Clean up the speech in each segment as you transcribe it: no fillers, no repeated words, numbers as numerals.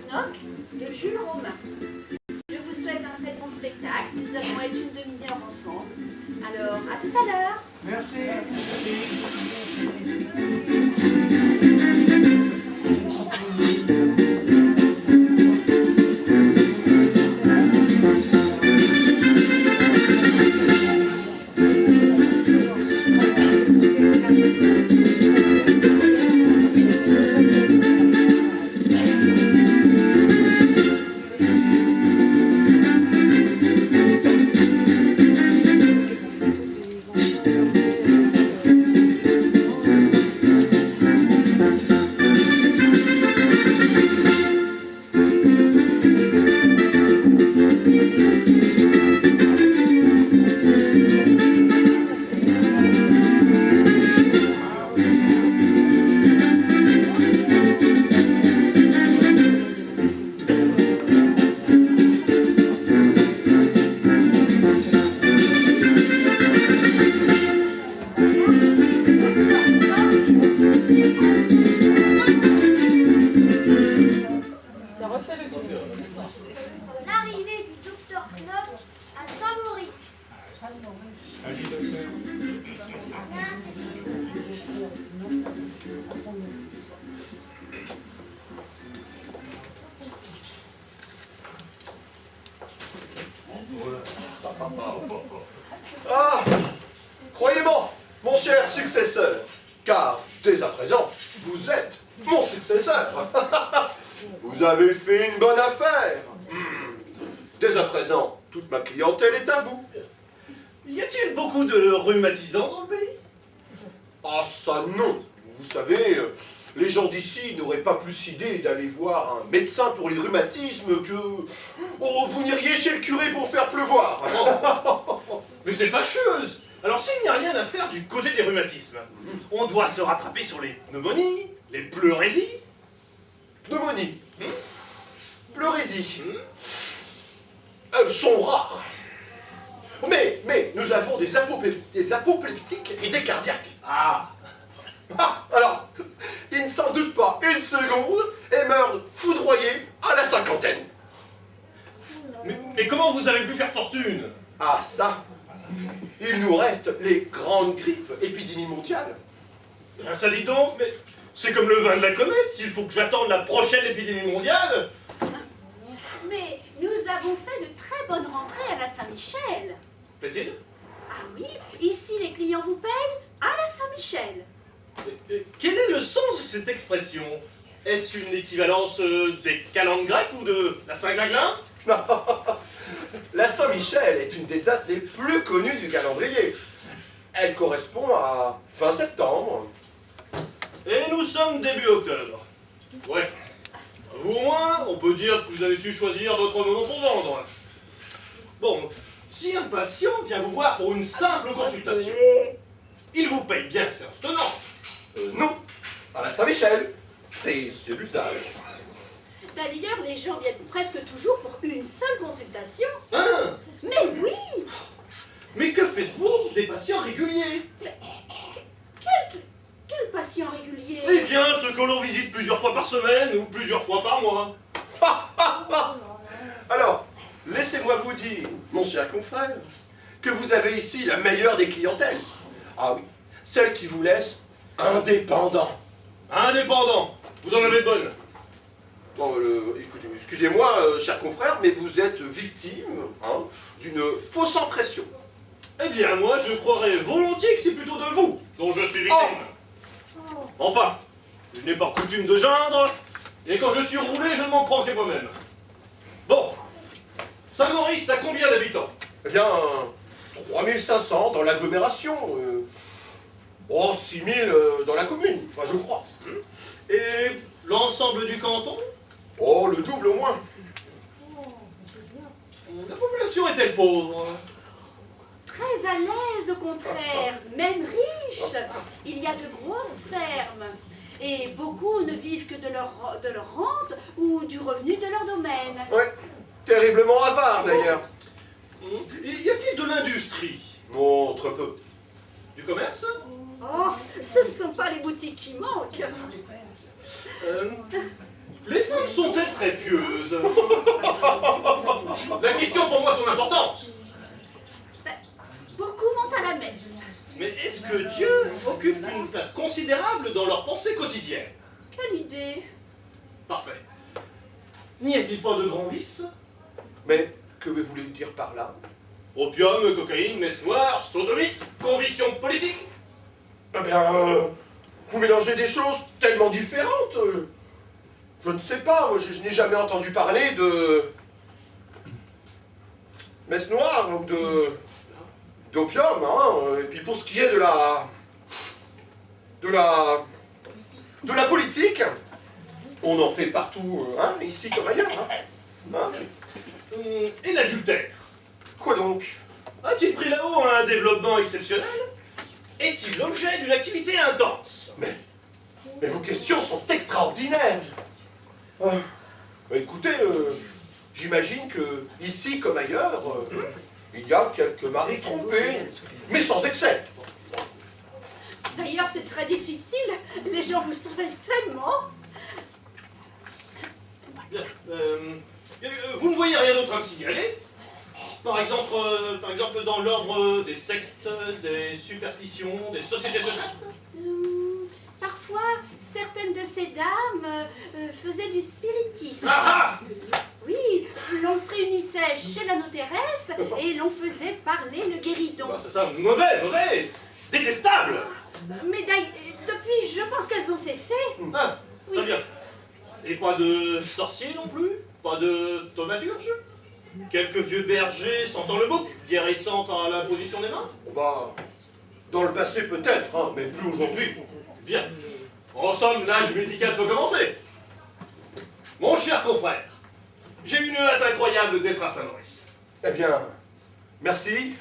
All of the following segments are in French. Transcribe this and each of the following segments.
Knock de Jules Romain. Je vous souhaite un très bon spectacle. Nous allons être une demi-heure ensemble. Alors, à tout à l'heure. Merci. L'arrivée du docteur Knock à Saint-Maurice. Ah, croyez-moi, mon cher successeur, car dès à présent, vous êtes mon successeur. Vous avez fait une bonne affaire. Dès à présent, toute ma clientèle est à vous. Y a-t-il beaucoup de rhumatisants dans le pays? Ah ça non. Vous savez, les gens d'ici n'auraient pas plus idée d'aller voir un médecin pour les rhumatismes que... Oh, vous n'iriez chez le curé pour faire pleuvoir. Mais c'est fâcheuse. Alors s'il n'y a rien à faire du côté des rhumatismes, on doit se rattraper sur les pneumonies, les pleurésies. Pneumonie, pleurésie, sont rares. Mais nous avons des apoplectiques et des cardiaques. Ah, Alors, ils ne s'en doutent pas une seconde et meurent foudroyés à la cinquantaine. mais comment vous avez pu faire fortune? Ah ça, il nous reste les grandes grippes, épidémies mondiales. Ah, ça dit donc, mais c'est comme le vin de la comète, s'il faut que j'attende la prochaine épidémie mondiale. Mais nous avons fait de très bonnes rentrées à la Saint-Michel. Plaît-il? Ah oui, ici les clients vous payent à la Saint-Michel. Quel est le sens de cette expression? Est-ce une équivalence des calendes grecques ou de la Saint-Glinglin? La Saint-Michel est une des dates les plus connues du calendrier. Elle correspond à fin septembre. Et nous sommes début octobre. Ouais. Vous au moins, on peut dire que vous avez su choisir votre moment pour vendre. Bon, si un patient vient vous voir pour une simple consultation, il vous paye bien séance tenante. Non, à la Saint-Michel. C'est l'usage. D'ailleurs, les gens viennent presque toujours pour une seule consultation. Hein? Mais oui! Mais que faites-vous des patients réguliers? Quel patient régulier? Eh bien, ceux que l'on visite plusieurs fois par semaine ou plusieurs fois par mois. Alors, laissez-moi vous dire, mon cher confrère, que vous avez ici la meilleure des clientèles. Ah oui, celle qui vous laisse indépendant. Indépendant, vous en avez de bonnes. Bon, écoutez, excusez-moi, cher confrère, mais vous êtes victime d'une fausse impression. Eh bien, moi, je croirais volontiers que c'est plutôt de vous dont je suis victime. Enfin, je n'ai pas coutume de geindre, et quand je suis roulé, je ne m'en prends qu'à moi-même. Bon, Saint-Maurice, ça a combien d'habitants? Eh bien, 3500 dans l'agglomération. 6000 dans la commune, enfin, je crois. Et l'ensemble du canton? Oh, le double au moins. La population est-elle pauvre? Très à l'aise, au contraire, même riche. Il y a de grosses fermes. Et beaucoup ne vivent que de leur rente ou du revenu de leur domaine. Ouais, terriblement avare d'ailleurs. Y a-t-il de l'industrie? Non, très peu. Du commerce? Oh, ce ne sont pas les boutiques qui manquent. Les femmes sont-elles très pieuses? La question pour moi a son importance. Beaucoup vont à la messe. Mais est-ce que Dieu occupe une place considérable dans leur pensée quotidienne? Quelle idée! Parfait. N'y a-t-il pas de grands vices? Mais que voulez-vous dire par là? Opium, cocaïne, messe noire, sodomie, conviction politique? Eh bien, vous mélangez des choses tellement différentes. Je ne sais pas, moi, je n'ai jamais entendu parler de messe noire ou d'opium, hein. Et puis pour ce qui est de la politique, on en fait partout, hein, ici comme ailleurs. Hein. Et l'adultère? Quoi donc? A-t-il pris là-haut un développement exceptionnel? Est-il l'objet d'une activité intense? Mais vos questions sont extraordinaires. Écoutez, j'imagine que ici comme ailleurs, il y a quelques maris trompés, mais sans excès. D'ailleurs, c'est très difficile. Les gens vous surveillent tellement. Bien. Vous ne voyez rien d'autre à me signaler? Par exemple dans l'ordre des sectes, des superstitions, des sociétés secrètes? Parfois, certaines de ces dames faisaient du spiritisme. Ah ah! Oui, l'on se réunissait chez la notéresse et l'on faisait parler le guéridon. C'est ça, mauvais, détestable! Mais depuis, je pense qu'elles ont cessé. Ah, très Oui. bien. Et pas de sorciers non plus? Pas de thaumaturges? Quelques vieux bergers sentant le bouc, guérissant par la position des mains? Bah, dans le passé peut-être, hein, mais plus aujourd'hui. Bien. En somme, l'âge médical peut commencer. Mon cher confrère, j'ai une hâte incroyable d'être à Saint-Maurice. Eh bien, merci.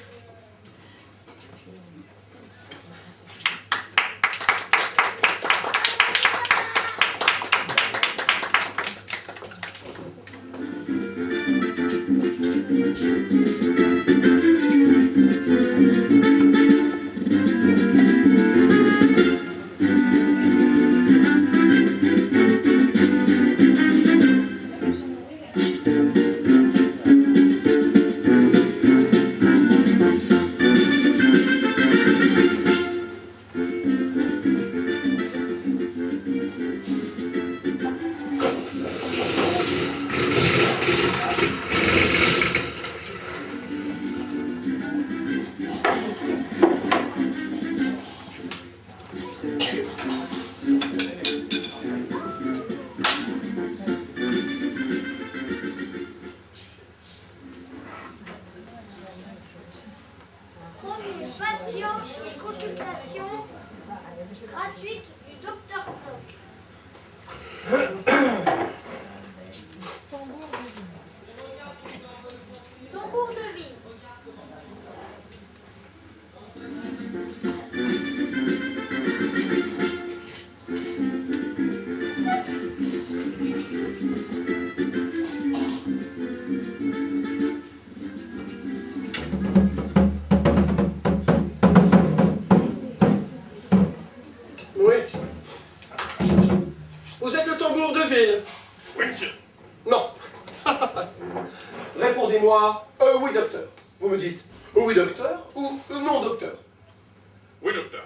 Premier patient et consultation gratuite du docteur Knock. Tambour de ville. Oui. Vous êtes le tambour de ville? Oui, monsieur. Non. Répondez-moi, oui docteur. Vous me dites oui docteur ou non docteur? Oui, docteur.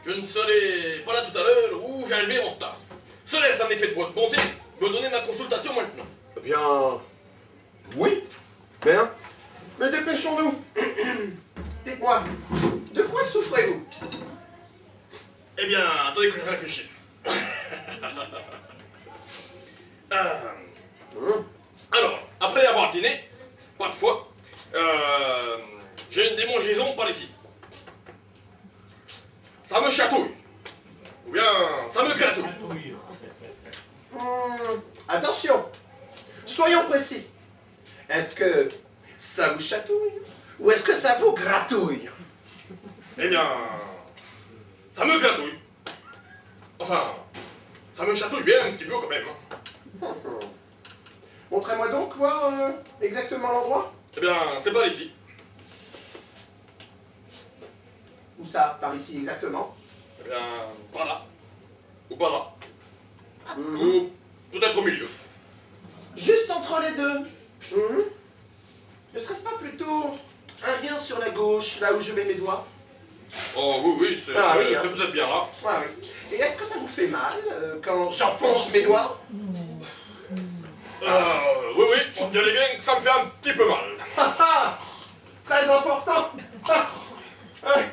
Je ne serai pas là tout à l'heure ou j'ai arrivé en retard. Serait-ce en effet de votre bonté me donner ma consultation maintenant? Eh bien, oui. Bien. Mais dépêchons-nous. Dites-moi, de quoi souffrez-vous? Eh bien, attendez que je réfléchisse. Alors, après avoir dîné, parfois, j'ai une démangeaison par ici. Ça me chatouille. Ou bien, ça me gratouille. Attention, soyons précis. Est-ce que ça vous chatouille ou est-ce que ça vous gratouille? Eh bien, ça me gratouille. Enfin, ça me chatouille bien un petit peu quand même. Hein. Montrez-moi donc voir exactement l'endroit. Eh bien, c'est par ici. Où ça? Par ici exactement? Eh bien, par là. Ou par là. Ou peut-être au milieu. Juste entre les deux. Ne serait-ce pas plutôt un rien sur la gauche, là où je mets mes doigts? Oh oui, oui, c'est oui, hein. peut-être bien là. Ah oui. Et est-ce que ça vous fait mal quand j'enfonce mes doigts? Oui, oui, on dirait bien que ça me fait un petit peu mal. Très important. Ouais.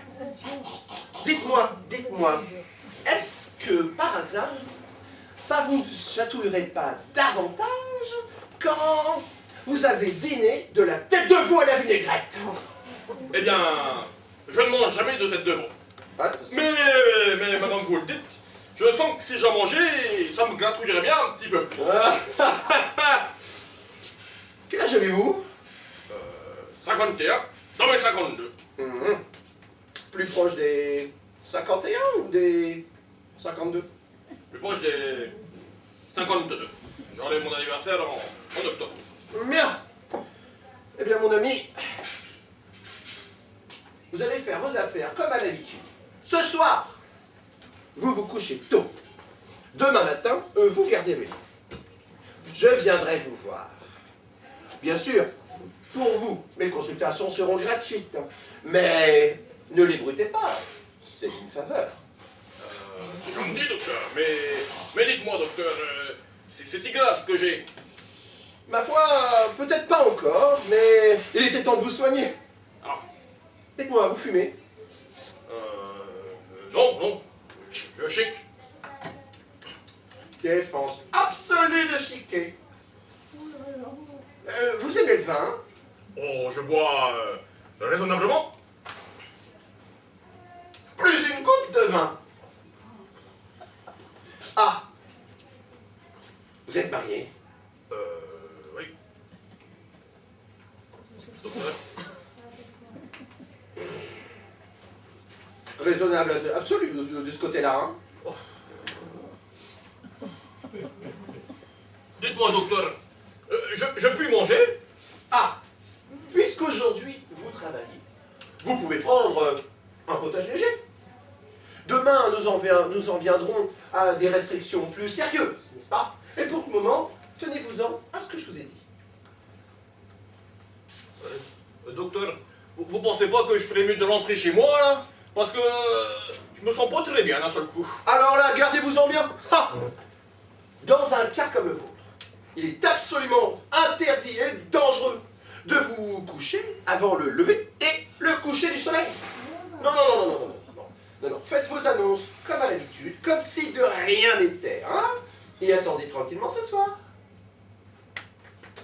Dites-moi, est-ce que par hasard, ça vous chatouillerait pas davantage quand vous avez dîné de la tête de veau à la vinaigrette? Eh bien, je ne mange jamais de tête de veau. Attention. Mais maintenant que vous le dites, je sens que si j'en mangeais, ça me gratouillerait bien un petit peu plus. Quel âge avez-vous? 51, non mais 52. Plus proche des 51 ou des 52? Plus proche des 52. J'enlève mon anniversaire en octobre. Bien. Eh bien, mon ami, vous allez faire vos affaires comme à l'habitude. Ce soir, vous vous couchez tôt. Demain matin, vous gardez le lit. Je viendrai vous voir. Bien sûr, pour vous, mes consultations seront gratuites. Mais ne les brutez pas. C'est une faveur. C'est gentil, docteur, mais dites-moi, docteur, c'est grave ce que j'ai. Ma foi, peut-être pas encore, mais il était temps de vous soigner. Ah, Dites-moi, vous fumez? non, je chic. Défense absolue de chiquet. Vous aimez le vin? Oh, je bois raisonnablement. Plus une goutte de vin. Ah. Vous êtes marié? Oui. Docteur, Raisonnable absolu de ce côté-là, hein? dites-moi, docteur, je puis manger? Ah. Puisqu'aujourd'hui vous travaillez, vous pouvez prendre un potage léger. Demain, nous en viendrons à des restrictions plus sérieuses, n'est-ce pas? Et pour le moment, tenez-vous-en à ce que je vous ai dit. Docteur, vous pensez pas que je ferais mieux de rentrer chez moi, là? Parce que je me sens pas très bien d'un seul coup. Alors là, gardez-vous-en bien. Ha. Dans un cas comme le vôtre, il est absolument interdit et dangereux de vous coucher avant le lever et le coucher du soleil. Non. Faites vos annonces comme à l'habitude, comme si de rien n'était, hein? Et attendez tranquillement ce soir.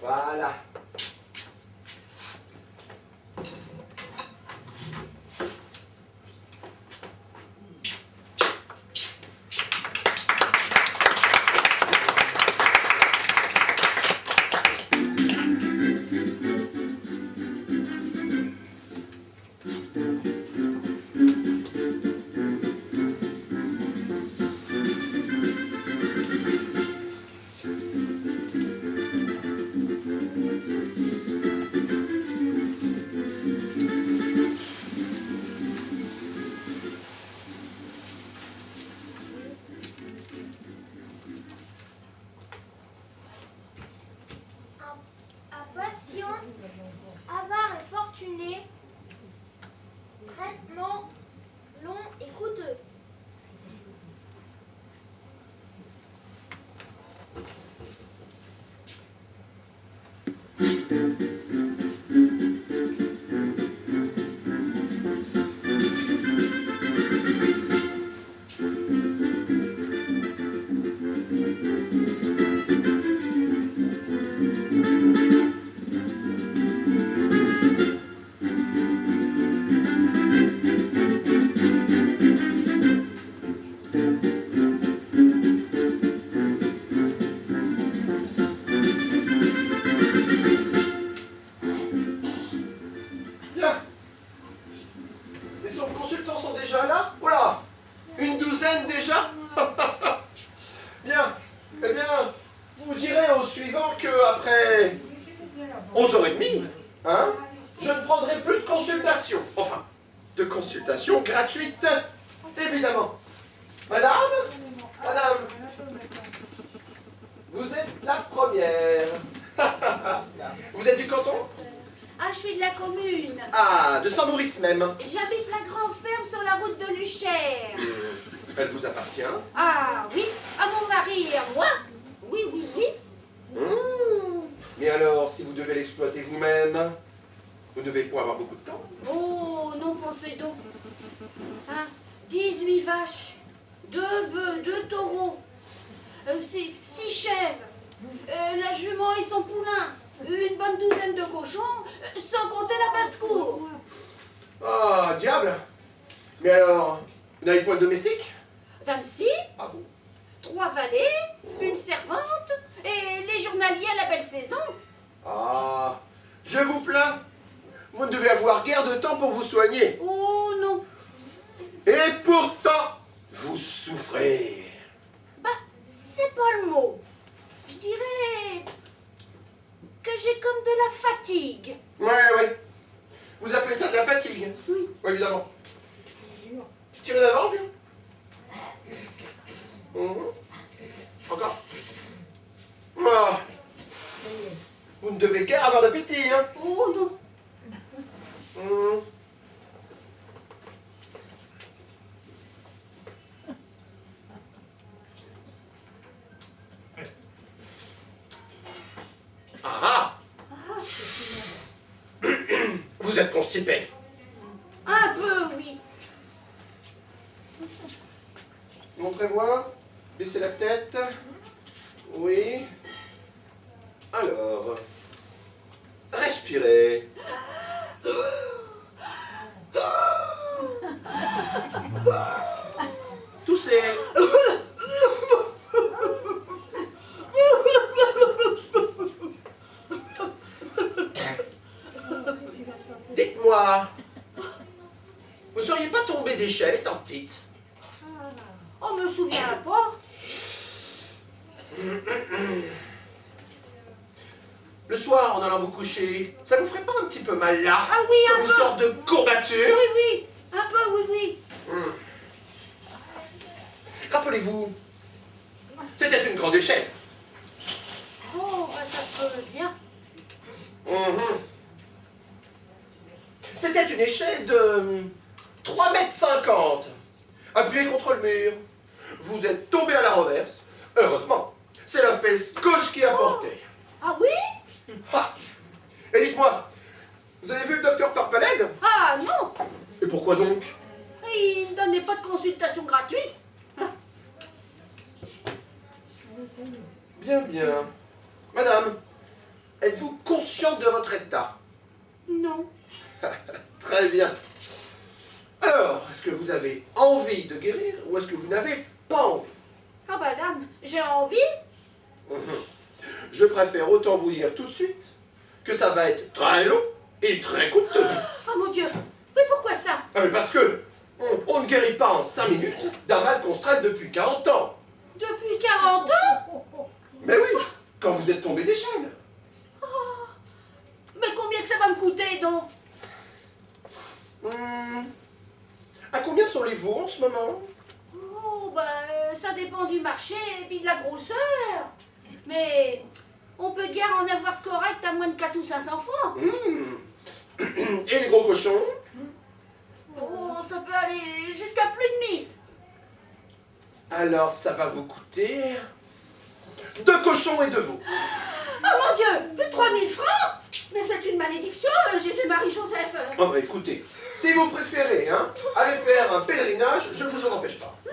Voilà. Un patient avare et fortuné, traitement long et coûteux. Bien. Les consultants sont déjà là? Voilà. Une douzaine déjà? Bien. Eh bien, vous direz au suivant que après 11h30, hein, je ne prendrai plus de consultation. Enfin, de consultation gratuite, évidemment. de la commune. Ah, de Saint-Maurice même. J'habite la grande ferme sur la route de Luchère. Elle vous appartient? Ah oui, à mon mari et à moi. Oui, oui, oui. Mais alors, si vous devez l'exploiter vous-même, vous ne devez pas avoir beaucoup de temps. Oh, non, pensez donc. Hein, 18 vaches, 2 bœufs, 2 taureaux, 6 chèvres, la jument et son poulain, une bonne douzaine de cochons, sans compter la basse-cour. Ah, diable! Mais alors, vous n'avez pas de domestique? Dame si, Ah bon? 3 valets, une servante et les journaliers à la belle saison. Ah, je vous plains. Vous ne devez avoir guère de temps pour vous soigner. Oh non. Et pourtant, vous souffrez. Bah, c'est pas le mot. Je dirais que j'ai comme de la fatigue. Ouais. Vous appelez ça de la fatigue? Oui. Oui, évidemment. Tirez la langue. Encore. Ah. Vous ne devez qu'à avoir d'appétit, hein? Oh non. Ah. Vous êtes constipé. Un peu, oui. Montrez-moi. Baissez la tête. Oui. Alors. Respirez. Toussez. Dites-moi, vous seriez pas tombé d'échelle étant petite? On me souvient pas. Le soir, en allant vous coucher, ça vous ferait pas un petit peu mal là? Ah oui, un comme une peu. sorte de courbature? Oui, un peu, oui. Rappelez-vous, c'était une grande échelle. Oh, bah ça se peut bien. C'était une échelle de 3,50 m. Appuyé contre le mur. Vous êtes tombé à la reverse. Heureusement, c'est la fesse gauche qui a porté. Ah oui? Ah. Et dites-moi, vous avez vu le docteur Parpalède? Ah non. Et pourquoi donc? Il ne donnait pas de consultation gratuite. Bien. Madame, êtes-vous consciente de votre état? Non. Très bien. Alors, est-ce que vous avez envie de guérir ou est-ce que vous n'avez pas envie? Ah bah dame, j'ai envie. Je préfère autant vous dire tout de suite que ça va être très long et très coûteux. Oh mon Dieu. Mais pourquoi ça? Ah, mais parce que on ne guérit pas en 5 minutes d'un mal qu'on se traite depuis 40 ans. Depuis 40 ans? Mais oui, quand vous êtes tombé d'échelle. Mais combien que ça va me coûter donc? À combien sont les veaux en ce moment? Oh bah ça dépend du marché et puis de la grosseur. Mais on peut guère en avoir de correct à moins de 4 ou 500 francs. Et les gros cochons? Oh, ça peut aller jusqu'à plus de 1000. Alors ça va vous coûter 2 cochons et 2 veaux. Oh mon Dieu, plus de 3000 francs? Mais c'est une malédiction, Jésus-Marie-Joseph. Oh bah écoutez, si vous préférez, aller faire un pèlerinage, je ne vous en empêche pas. Non.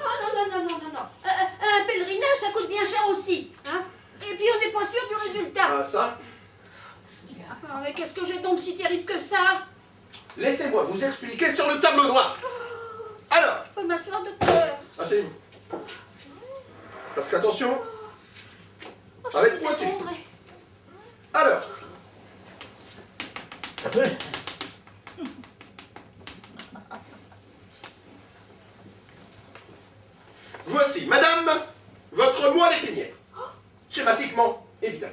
Un pèlerinage, ça coûte bien cher aussi. Hein? Et puis on n'est pas sûr du résultat. Ah ça? Ah, mais qu'est-ce que j'ai donc de si terrible que ça? Laissez-moi vous expliquer sur le tableau noir. Alors, Je peux m'asseoir, docteur. asseyez-vous. Parce qu'attention, Oh, ça va je être vais pointu. m'effondrer. Alors, voici, madame, votre moelle épinière. Schématiquement, évident.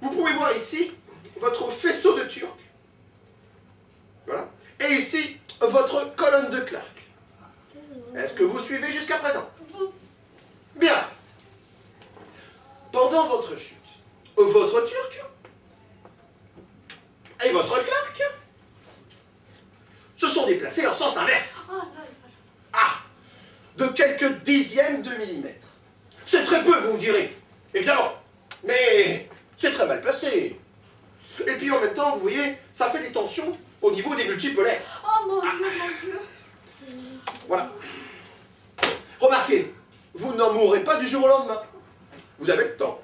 Vous pouvez voir ici votre faisceau de Turc. Voilà. Et ici, votre colonne de Clark. Est-ce que vous suivez jusqu'à présent? Bien. Pendant votre chute, votre Turc et votre Clark se sont déplacés en sens inverse. Oh là là. Ah, de quelques dixièmes de millimètre. C'est très peu, vous me direz. Évidemment. Mais c'est très mal placé. Et puis en même temps, vous voyez, ça fait des tensions au niveau des multipolaires. Oh mon Dieu, mon Dieu. Voilà. Remarquez, vous n'en mourrez pas du jour au lendemain. Vous avez le temps.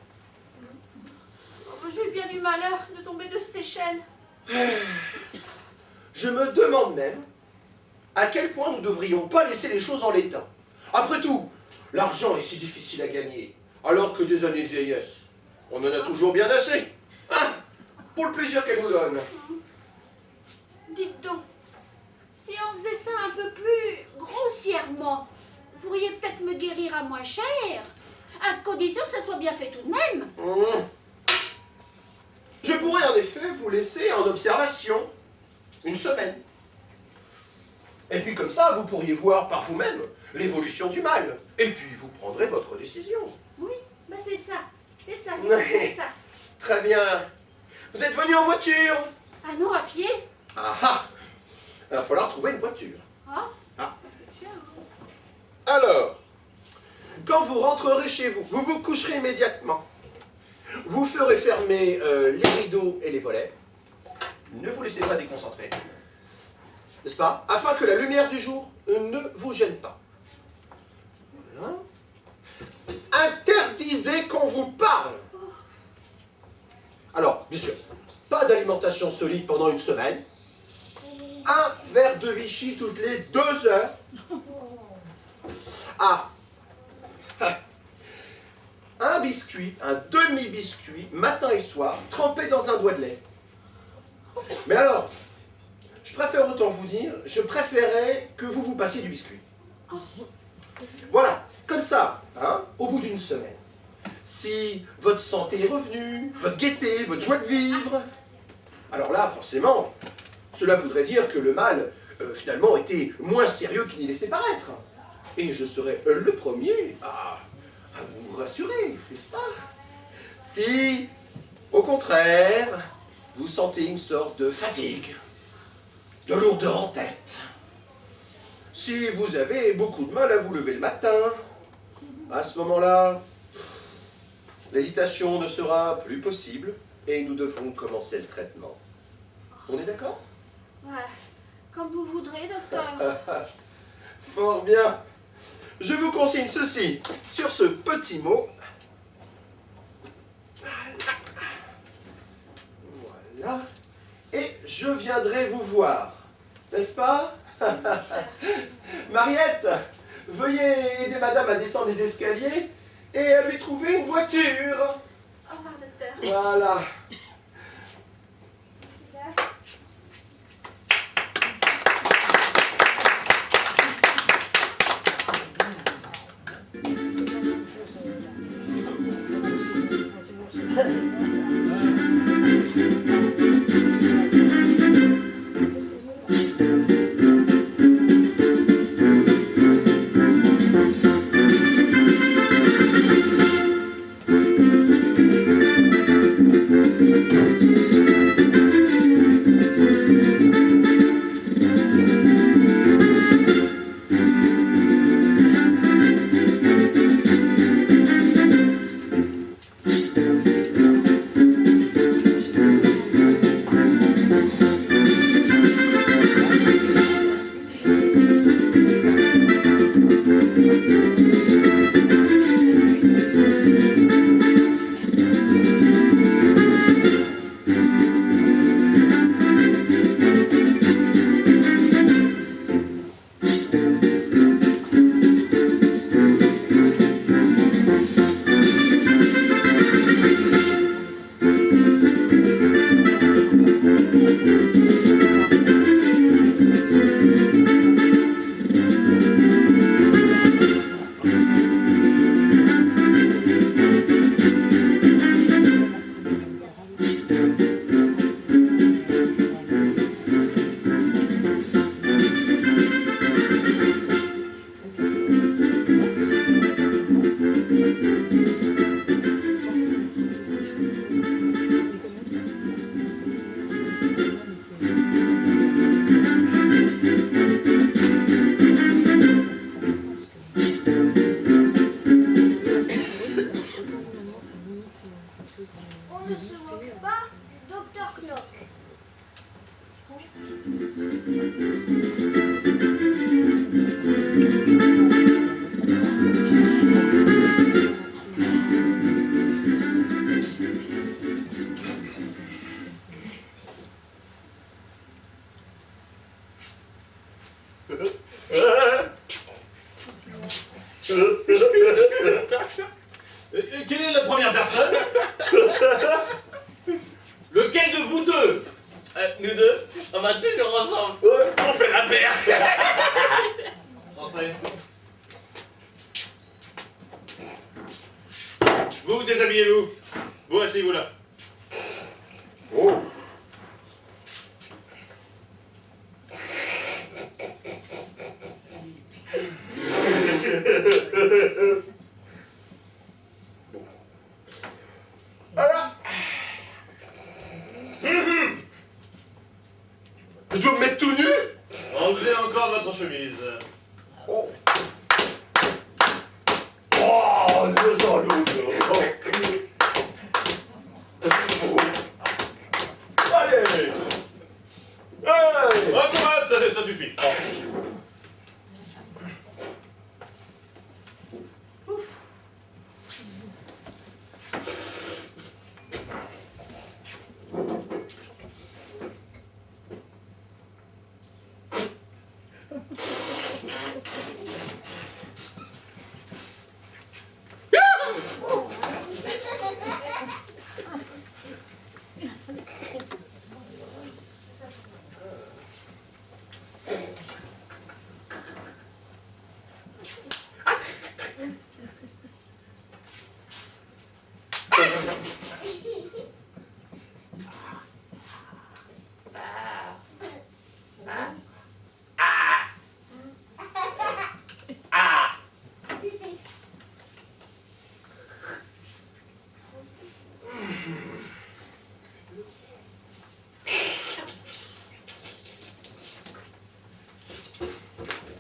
J'ai eu bien du malheur de tomber de cette échelle. Je me demande même à quel point nous ne devrions pas laisser les choses en l'état. Après tout, l'argent est si difficile à gagner, alors que des années de vieillesse, on en a toujours bien assez. Hein? Pour le plaisir qu'elle nous donne. Dites donc, si on faisait ça un peu plus grossièrement, vous pourriez peut-être me guérir à moins cher, à condition que ça soit bien fait tout de même. Je pourrais en effet vous laisser en observation une semaine. Et puis comme ça, vous pourriez voir par vous-même l'évolution du mal. Et puis vous prendrez votre décision. Oui, ben c'est ça, c'est ça, Ouais. c'est ça. Très bien. Vous êtes venu en voiture? Ah non, à pied? Ah ah! Il va falloir trouver une voiture. Ah, Ah. tiens. Alors, quand vous rentrerez chez vous, vous vous coucherez immédiatement. Vous ferez fermer les rideaux et les volets. Ne vous laissez pas déconcentrer. N'est-ce pas? Afin que la lumière du jour ne vous gêne pas. Voilà. Interdisez qu'on vous parle. Alors, bien sûr, pas d'alimentation solide pendant une semaine. Un verre de Vichy toutes les 2 heures. Ah, un biscuit, un demi-biscuit, matin et soir, trempé dans un doigt de lait. Mais alors, je préfère autant vous dire, je préférais que vous vous passiez du biscuit. Voilà, comme ça, hein, au bout d'une semaine, si votre santé est revenue, votre gaieté, votre joie de vivre, alors là, forcément, cela voudrait dire que le mal, finalement, était moins sérieux qu'il n'y laissait paraître. Et je serais le premier à vous rassurer, n'est-ce pas? Si, au contraire, vous sentez une sorte de fatigue, de lourdeur en tête, si vous avez beaucoup de mal à vous lever le matin, à ce moment-là, l'hésitation ne sera plus possible et nous devrons commencer le traitement. On est d'accord? Ouais, comme vous voudrez, docteur. Fort bien. Je vous consigne ceci sur ce petit mot. Voilà. Et je viendrai vous voir. N'est-ce pas? Mariette, veuillez aider madame à descendre les escaliers et à lui trouver une voiture. Au revoir, docteur. Voilà. Merci bien. Quelle est la première personne? Lequel de vous deux? Nous deux, on va toujours ensemble. On fait la paire. Entrez. Vous, déshabillez-vous. Vous, asseyez-vous là. Oh. Voilà. Je dois me mettre tout nu? Enlevez encore votre chemise. Oh. Oh, le jaloux. Allez. Hey. Oh, commode, ça suffit. Ouf.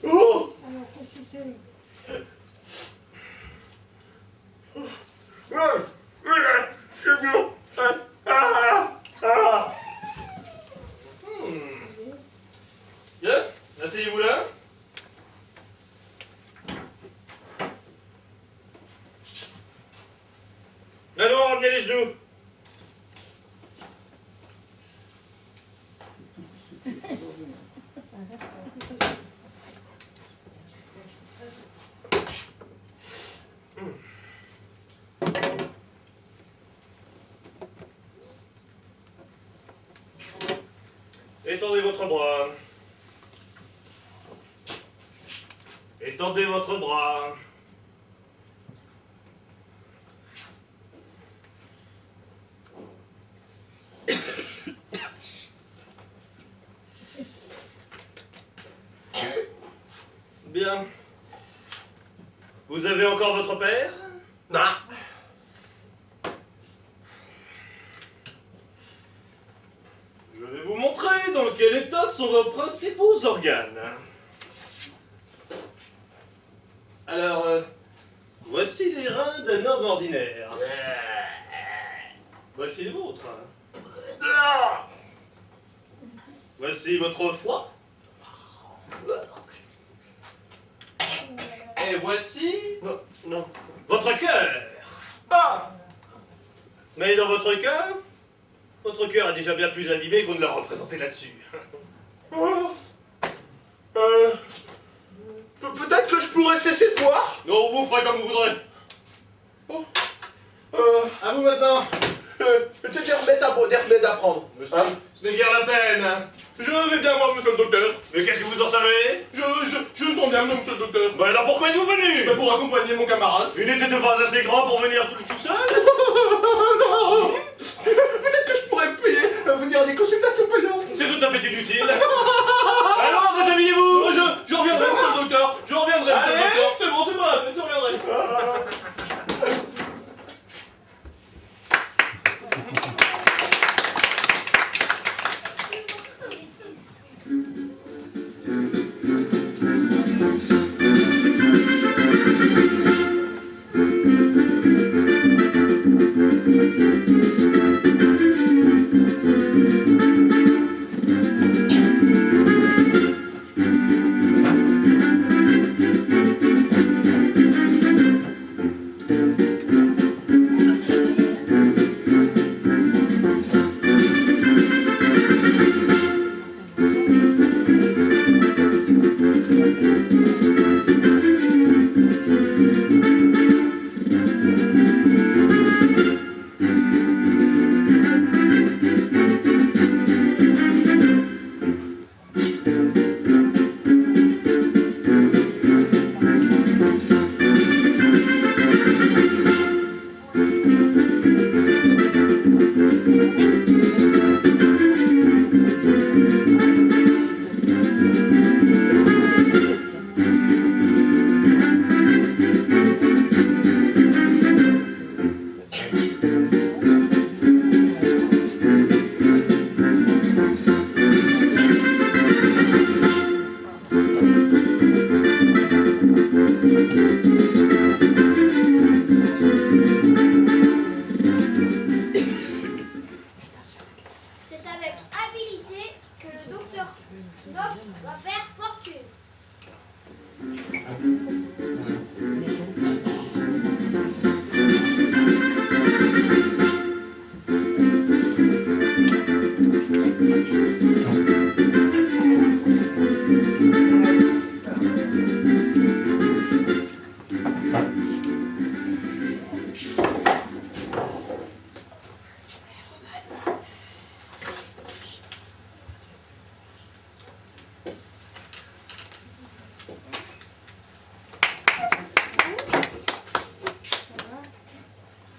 Oh. C'est bien. Bien, asseyez-vous là. Maintenant, ramenez les genoux. Étendez votre bras. Étendez votre bras. Bien. Vous avez encore votre père? Non. Je vais vous montrer dans quel état sont vos principaux organes. Alors, voici les reins d'un homme ordinaire. Voici les vôtres. Voici votre foie. Et voici Non. Non. votre cœur. Ah. Mais dans votre cas, votre cœur est déjà bien plus abîmé qu'on ne l'a représenté là-dessus. Oh. Peut-être que je pourrais cesser de boire. Non, vous ferez comme vous voudrez. Oh. À vous maintenant. Peut-être des remèdes à prendre. Monsieur, Hein? ce n'est guère la peine. Hein. Je vais bien voir monsieur le docteur. Mais qu'est-ce que vous en savez? Je sens bien monsieur le docteur. Bah alors pourquoi êtes-vous venu? Mais pour accompagner mon camarade. Il n'était pas assez grand pour venir tout seul? Non. Peut-être que je pourrais payer, venir à des consultations payantes. C'est tout à fait inutile. Alors, déshabillez-vous. Je reviendrai monsieur le docteur. Je reviendrai monsieur le Allez. docteur. C'est bon, c'est pas la peine, je reviendrai. C'est avec habileté que le docteur Snob va faire fortune.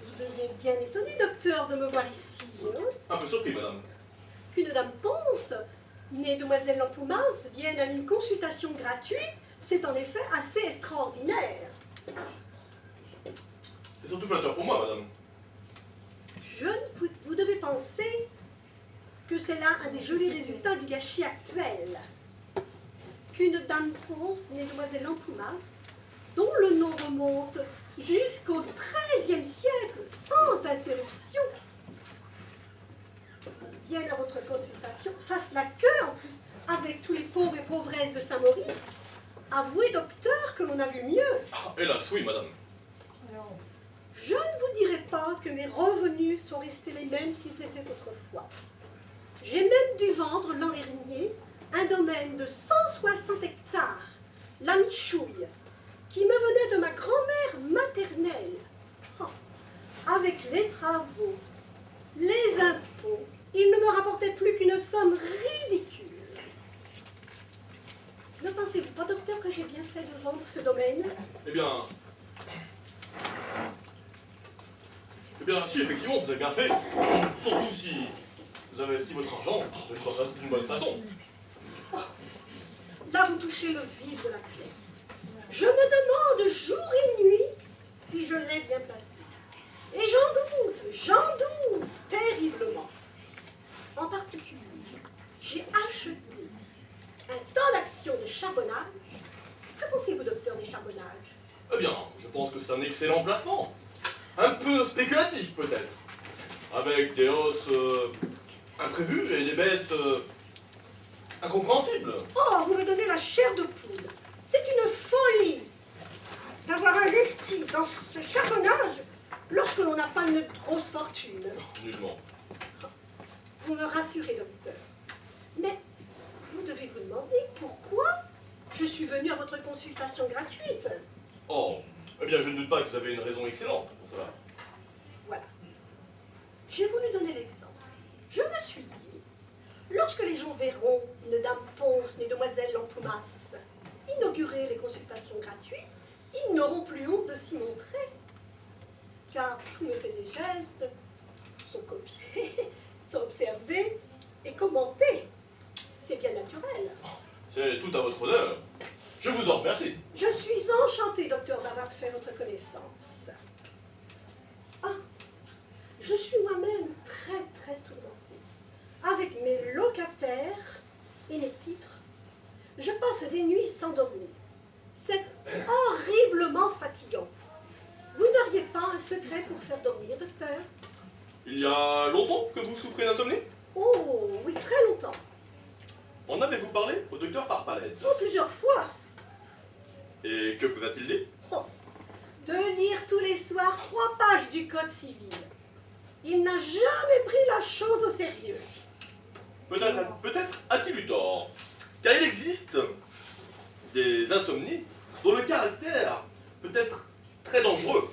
Vous devez bien étonné, docteur, de me voir ici. Hein, Un peu surpris, madame. qu'une dame Ponce, née demoiselle Lampoumas, vienne à une consultation gratuite, c'est en effet assez extraordinaire. C'est surtout flatteur pour moi, madame. Vous devez penser que c'est là un des jolis résultats du gâchis actuel. Qu'une dame Ponce, née demoiselle Lampoumas, dont le nom remonte jusqu'au XIIIe siècle, sans interruption, vienne à votre consultation, fasse la queue en plus, avec tous les pauvres et pauvresses de Saint-Maurice. Avouez, docteur, que l'on a vu mieux. Ah, hélas, oui, madame. Je ne vous dirai pas que mes revenus sont restés les mêmes qu'ils étaient autrefois. J'ai même dû vendre l'an dernier un domaine de 160 hectares, la Michouille, qui me venait de ma grand-mère maternelle. Oh, avec les travaux, les impôts, il ne me rapportait plus qu'une somme ridicule. Ne pensez-vous pas, docteur, que j'ai bien fait de vendre ce domaine? Eh bien, si, effectivement, vous avez bien fait. Surtout si vous avez investi votre argent d'une bonne façon. Là, vous touchez le vif de la plaie. Je me demande jour et nuit si je l'ai bien placé. Et j'en doute terriblement. En particulier, j'ai acheté un tas d'actions de charbonnage. Que pensez-vous, docteur, des charbonnages? Eh bien, je pense que c'est un excellent placement. Un peu spéculatif, peut-être. Avec des hausses imprévues et des baisses incompréhensibles. Oh, vous me donnez la chair de poule. C'est une folie d'avoir investi dans ce charbonnage lorsque l'on n'a pas une grosse fortune. Nullement. Vous me rassurez, docteur. Mais vous devez vous demander pourquoi je suis venue à votre consultation gratuite. Oh, eh bien, je ne doute pas que vous avez une raison excellente pour cela. Voilà. J'ai voulu donner l'exemple. Je me suis dit, lorsque les gens verront une dame Ponce, née demoiselle Lampoumas, inaugurer les consultations gratuites, ils n'auront plus honte de s'y montrer. Car tous mes faits et gestes sont copiés, sont observés et commentés. C'est bien naturel. C'est tout à votre honneur. Je vous en remercie. Je suis enchantée, docteur, d'avoir fait votre connaissance. Ah, je suis moi-même très tourmentée. Avec mes locataires et mes titres, je passe des nuits sans dormir. C'est horriblement fatigant. Vous n'auriez pas un secret pour faire dormir, docteur? Il y a longtemps que vous souffrez d'insomnie? Oh, oui, très longtemps. En avez-vous parlé au docteur Parpalette? Oh, plusieurs fois. Et que vous a-t-il dit? Oh, de lire tous les soirs 3 pages du Code civil. Il n'a jamais pris la chose au sérieux. Peut-être a-t-il eu tort. Car il existe des insomnies dont le caractère peut être très dangereux.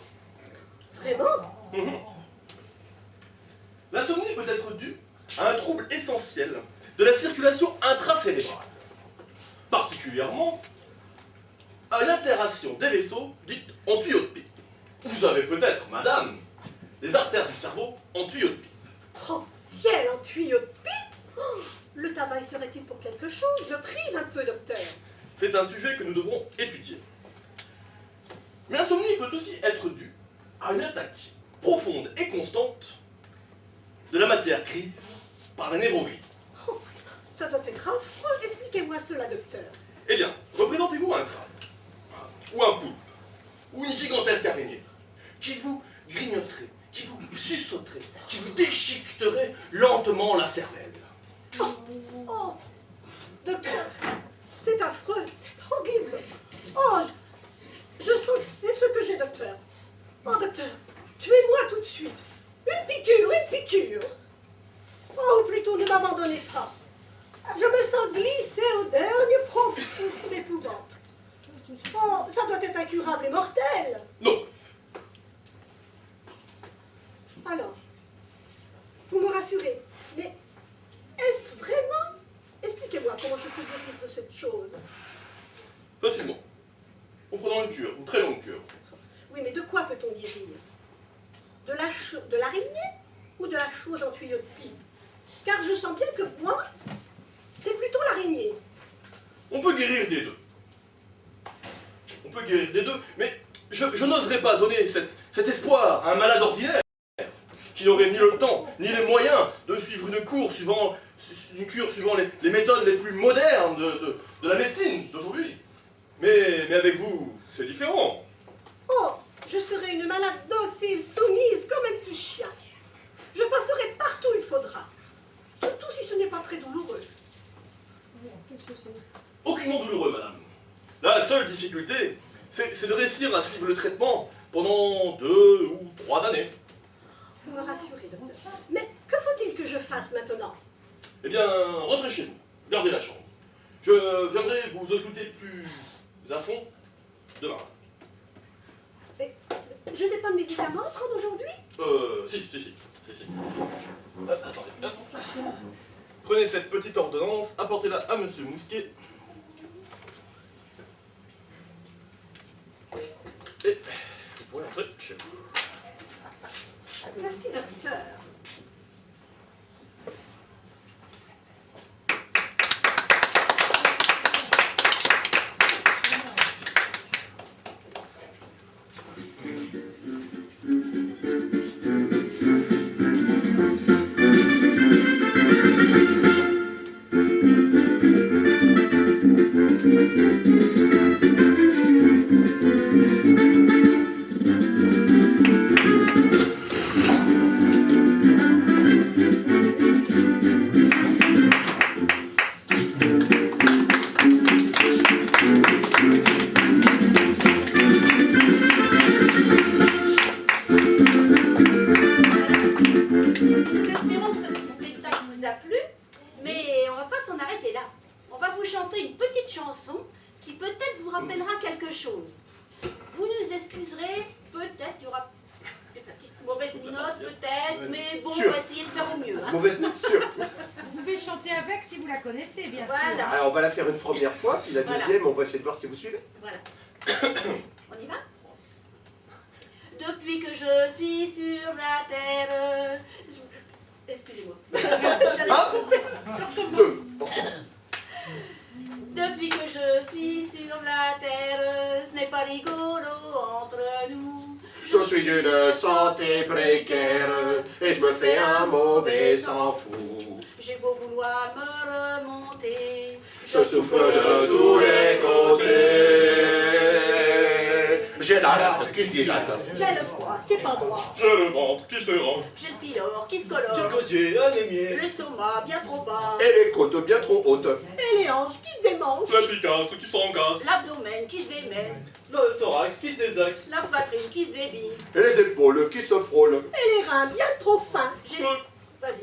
Vraiment? L'insomnie peut être due à un trouble essentiel de la circulation intracérébrale, particulièrement à l'altération des vaisseaux dites en tuyaux de pipe. Vous avez peut-être, madame, les artères du cerveau en tuyaux de pipe. Oh, ciel, en tuyau de pipe? Oh, le tabac serait-il pour quelque chose? Je prise un peu, docteur. C'est un sujet que nous devrons étudier. Mais l'insomnie peut aussi être due à une attaque profonde et constante de la matière grise par la névroglie. Oh, ça doit être affreux. Expliquez-moi cela, docteur. Eh bien, représentez-vous un crabe, ou un poulpe, ou une gigantesque araignée, qui vous grignoterait, qui vous suçoterait, qui vous déchiqueterait lentement la cervelle. Oh, docteur, c'est affreux, c'est horrible. Oh, je sens que c'est ce que j'ai, docteur. Oh, docteur, tuez-moi tout de suite. Une piqûre, une piqûre. Oh, ou plutôt ne m'abandonnez pas. Je me sens glisser au dernier profond d'épouvante. Oh, ça doit être incurable et mortel. Non, Alors, vous me rassurez, mais est-ce vraiment? Expliquez-moi comment je peux guérir de cette chose. facilement. En prenant une cure, une très longue cure. Oui, mais de quoi peut-on guérir? De l'araignée ou de la chaude en tuyau de pipe? Car je sens bien que moi, c'est plutôt l'araignée. On peut guérir des deux. On peut guérir des deux, mais je n'oserais pas donner cet espoir à un malade ordinaire qui n'aurait ni le temps, ni les moyens de suivre une cure suivant les méthodes les plus modernes de la médecine d'aujourd'hui. Mais avec vous, c'est différent. Oh, je serai une malade docile, soumise, comme un petit chien. Je passerai partout où il faudra. Surtout si ce n'est pas très douloureux. Aucunement douloureux, madame. La seule difficulté, c'est de réussir à suivre le traitement pendant 2 ou 3 années. Vous me rassurez, docteur. Mais que faut-il que je fasse maintenant? Eh bien, rentrez chez vous, gardez la chambre. Je viendrai vous ausculter plus à fond demain. Mais je n'ai pas de médicaments à prendre aujourd'hui? Si. Attendez. Prenez cette petite ordonnance, apportez-la à Monsieur Mousquet. Et vous pourrez entrer chez vous. Merci, docteur. Nous espérons que ce petit spectacle vous a plu, mais on va pas s'en arrêter là. On va vous chanter une petite chanson qui peut-être vous rappellera quelque chose. Vous nous excuserez, peut-être il y aura des petites mauvaises notes, peut-être, mais bon, Sûr. on va essayer de faire au mieux. Hein. Mauvaise note, sûr. Vous pouvez chanter avec si vous la connaissez, bien Voilà. sûr. Alors, on va la faire une première fois, puis la Voilà. deuxième, on va essayer de voir si vous suivez. Voilà. On y va? Depuis que je suis sur la terre... Excusez-moi. Un, deux. Depuis que je suis sur la terre, ce n'est pas rigolo entre nous. Je suis d'une santé précaire et je me fais un mauvais sang fou. J'ai beau vouloir me remonter, Je souffre de tous les côtés. J'ai la rate qui se dilate. J'ai le froid qui est pas droit. J'ai le ventre qui se rend. j'ai le pylore qui se J'ai le colore, gosier anémié. l'estomac bien trop bas, Et les côtes bien trop hautes. Et les hanches qui se démangent. La piquastre qui s'engage. l'abdomen qui se démène, Le thorax qui se désaxe. la poitrine qui se débile, Et les épaules qui se frôlent. Et les reins bien trop fins. j'ai le... Vas-y.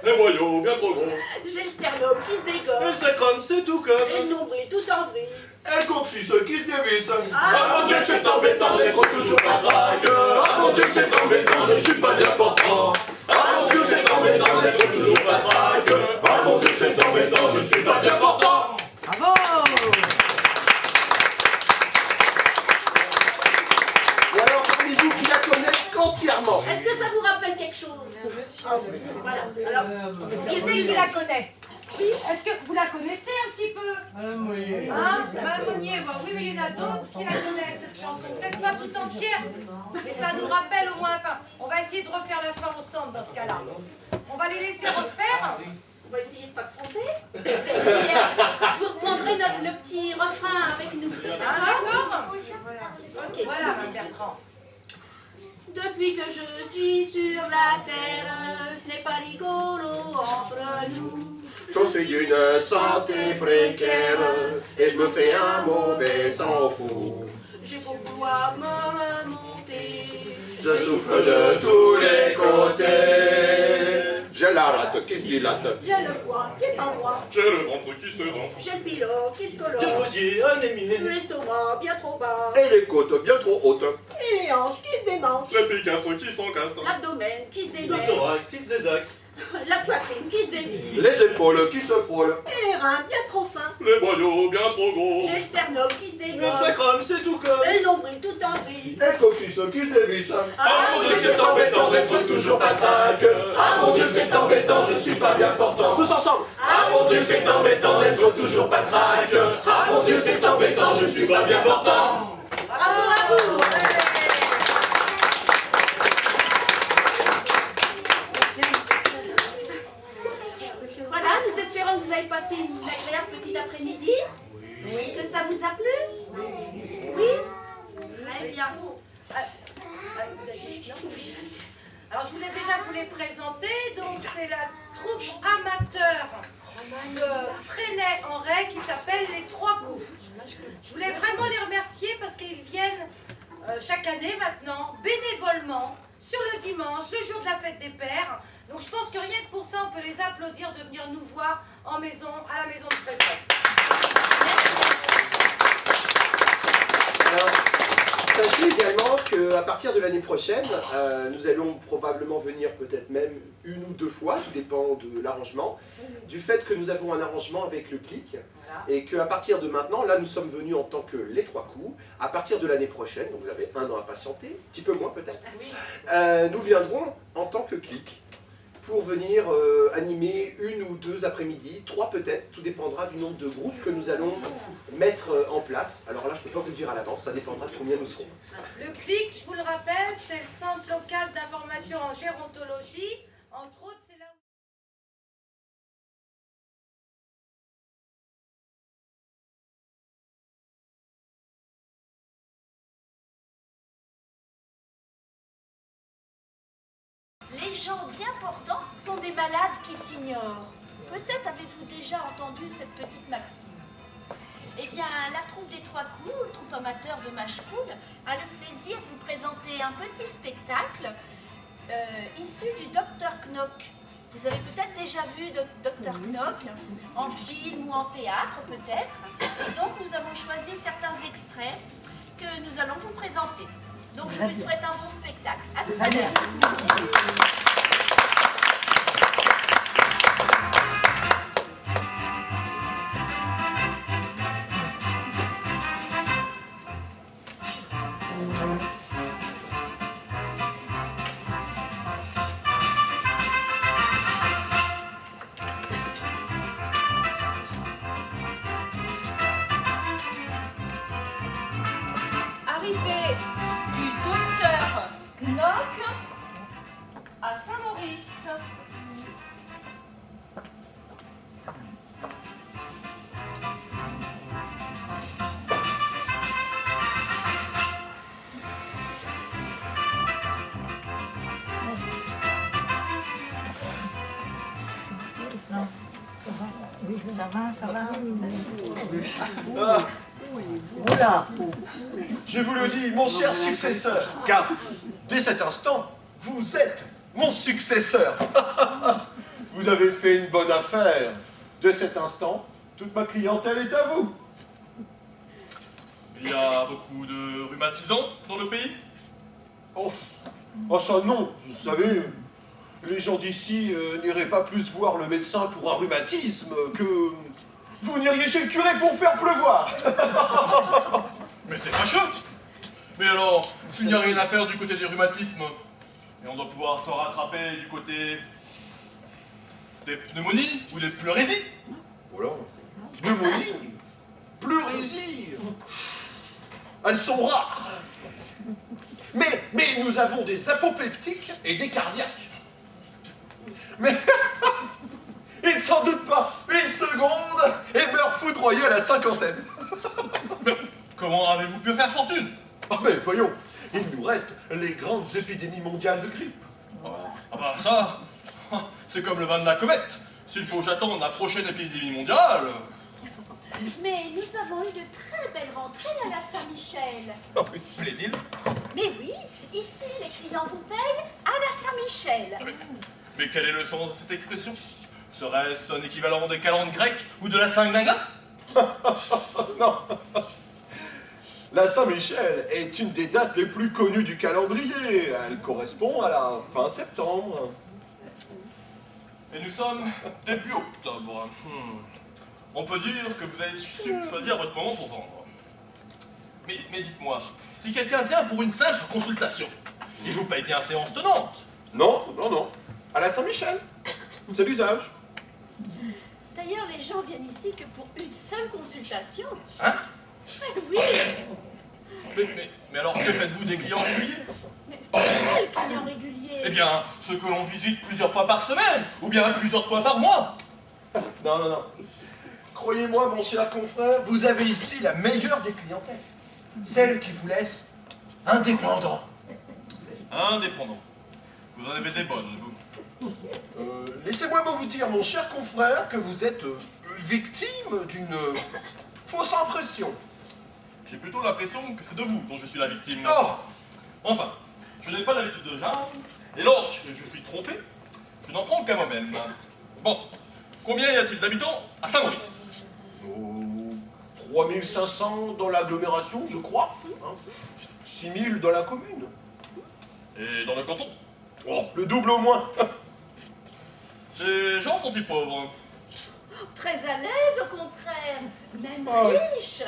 Les boyaux bien trop gros. J'ai le sternum qui se Et le dégomme, sacrum, c'est tout et le comme. nombril tout en vrille. Et le coccyx qui se dévisse. Ah, mon Dieu, que c'est embêtant d'être toujours matraque. Ah mon Dieu, que c'est embêtant, je suis pas bien portant. Ah mon Dieu, c'est embêtant d'être toujours matraque. Ah mon Dieu, c'est embêtant, je suis pas bien portant. Bravo! Ou alors parmi vous qui la connaissent entièrement. Est-ce que ça vous rappelle quelque chose? Voilà. Alors, Qui c'est qui la connaît? Oui, est-ce que vous la connaissez un petit peu? Hein? Mme Monnier, bon, oui, mais il y en a d'autres qui la connaissent, cette chanson. Peut-être pas tout entière, mais ça nous rappelle au moins la fin. On va essayer de refaire la fin ensemble dans ce cas-là. On va les laisser refaire. on va essayer de pas se tromper. Vous reprendrez le petit refrain avec nous. Hein, d'accord? Ok. Ok. Voilà, Mme Bertrand. Depuis que je suis sur la terre, ce n'est pas rigolo entre nous. Je suis d'une santé précaire et je me fais un mauvais sang fou. J'ai beau vouloir me remonter. Je souffre de tous les côtés. J'ai la rate qui se dilate. J'ai le foie qui est pas droit. J'ai le ventre qui se rend. J'ai le pilot qui se J'ai colore. gosier, anémie. L'estomac bien trop bas. Et les côtes bien trop hautes. Et les hanches qui se démanchent. Les picassons qui s'encastrent. L'abdomen qui se Le démêle. thorax, qui se désaxe. La poitrine qui se dévile. Les épaules qui se frôlent. Et les reins bien trop fins. Les boyaux bien trop gros. J'ai le sternum qui se Le dégage. sacrum, c'est tout comme. Et le nombril tout en vrille. Et le coccyx qui se dévisse. Ah mon Dieu, c'est embêtant d'être toujours patraque. Ah mon Dieu, c'est embêtant, je suis pas bien portant. Tous ensemble. Ah mon Dieu, c'est embêtant d'être toujours patraque. Ah mon Dieu, c'est embêtant, je suis pas bien portant. Bravo à vous. Voilà, nous espérons que vous avez passé une agréable petite après-midi. Est-ce que ça vous a plu? Oui. Très bien. Alors, je voulais déjà vous les présenter. Donc, c'est la troupe amateur de Fresnay-en-Ray qui s'appelle les Trois Coups. Je voulais vraiment les remercier parce qu'ils viennent chaque année maintenant, bénévolement, sur le dimanche, le jour de la fête des pères. Donc, je pense que rien que pour ça, on peut les applaudir de venir nous voir en maison, à la maison du préfet. Alors, sachez également qu'à partir de l'année prochaine, nous allons probablement venir peut-être même une ou deux fois, tout dépend de l'arrangement, du fait que nous avons un arrangement avec le CLIC, et qu'à partir de maintenant, là nous sommes venus en tant que les Trois Coups, à partir de l'année prochaine, donc vous avez un an à patienter, un petit peu moins peut-être, nous viendrons en tant que CLIC pour venir animer une ou deux après-midi, trois peut-être, tout dépendra du nombre de groupes que nous allons mettre en place. Alors là, je ne peux pas vous le dire à l'avance, ça dépendra de combien nous serons. Le CLIC, je vous le rappelle, c'est le Centre local d'information en gérontologie. Entre autres, c'est là où... Les gens bien portants sont des malades qui s'ignorent. Peut-être avez-vous déjà entendu cette petite maxime. Eh bien, la troupe des Trois Coups, le troupe amateur de Machecoul, a le plaisir de vous présenter un petit spectacle issu du Dr Knock. Vous avez peut-être déjà vu Dr Knock en film ou en théâtre peut-être. Et donc, nous avons choisi certains extraits que nous allons vous présenter. Donc, je vous souhaite un bon spectacle. À tout à l'heure. Arrivée du docteur Knock à Saint-Maurice. Ah. Je vous le dis, mon cher successeur, car dès cet instant, vous êtes mon successeur. Vous avez fait une bonne affaire. De cet instant, toute ma clientèle est à vous. Il y a beaucoup de rhumatisants dans le pays? Oh, ça non, vous savez, les gens d'ici n'iraient pas plus voir le médecin pour un rhumatisme que vous n'iriez chez le curé pour faire pleuvoir. Mais c'est fâcheux! Mais alors, s'il n'y a rien à faire du côté du rhumatisme, et on doit pouvoir se rattraper du côté des pneumonies ou des pleurésies? Voilà, pneumonie, pleurésie, elles sont rares. Mais nous avons des apoplectiques et des cardiaques. Mais ils ne s'en doutent pas, une seconde et meurent foudroyés à la cinquantaine. Mais comment avez-vous pu faire fortune? Ah mais voyons, il nous reste les grandes épidémies mondiales de grippe. Ah bah ça, c'est comme le vin de la comète. S'il faut que j'attende la prochaine épidémie mondiale... Mais nous avons eu de très belles rentrées à la Saint-Michel. Ah oui, plaît-il? Mais oui, ici les clients vous payent à la Saint-Michel. Mais quel est le sens de cette expression? Serait-ce un équivalent des calendes grecques ou de la Saint-Glinga? Non. La Saint-Michel est une des dates les plus connues du calendrier. Elle correspond à la fin septembre. Et nous sommes début octobre. On peut dire que vous avez su choisir votre moment pour vendre. Mais dites-moi, si quelqu'un vient pour une simple consultation, il vous paye bien séance tenante? Non, non, non. À la Saint-Michel. C'est l'usage. D'ailleurs, les gens viennent ici que pour une seule consultation. Hein? Oui, Mais alors que faites-vous des clients réguliers? mais quel client régulier? Eh bien, ceux que l'on visite plusieurs fois par semaine, ou bien plusieurs fois par mois. Non, non, non. Croyez-moi, mon cher confrère, vous avez ici la meilleure des clientèles. Celle qui vous laisse indépendant. Indépendant. Vous en avez des bonnes, vous. Laissez-moi vous dire, mon cher confrère, que vous êtes victime d'une fausse impression. J'ai plutôt l'impression que c'est de vous dont je suis la victime. Oh! Enfin, je n'ai pas l'habitude de genre, et lorsque je suis trompé, je n'en prends qu'à moi-même. Bon, combien y a-t-il d'habitants à Saint-Maurice? 3500 dans l'agglomération, je crois. 6000 dans la commune. Et dans le canton? Oh, le double au moins. Les gens sont-ils pauvres? Très à l'aise, au contraire, même riches.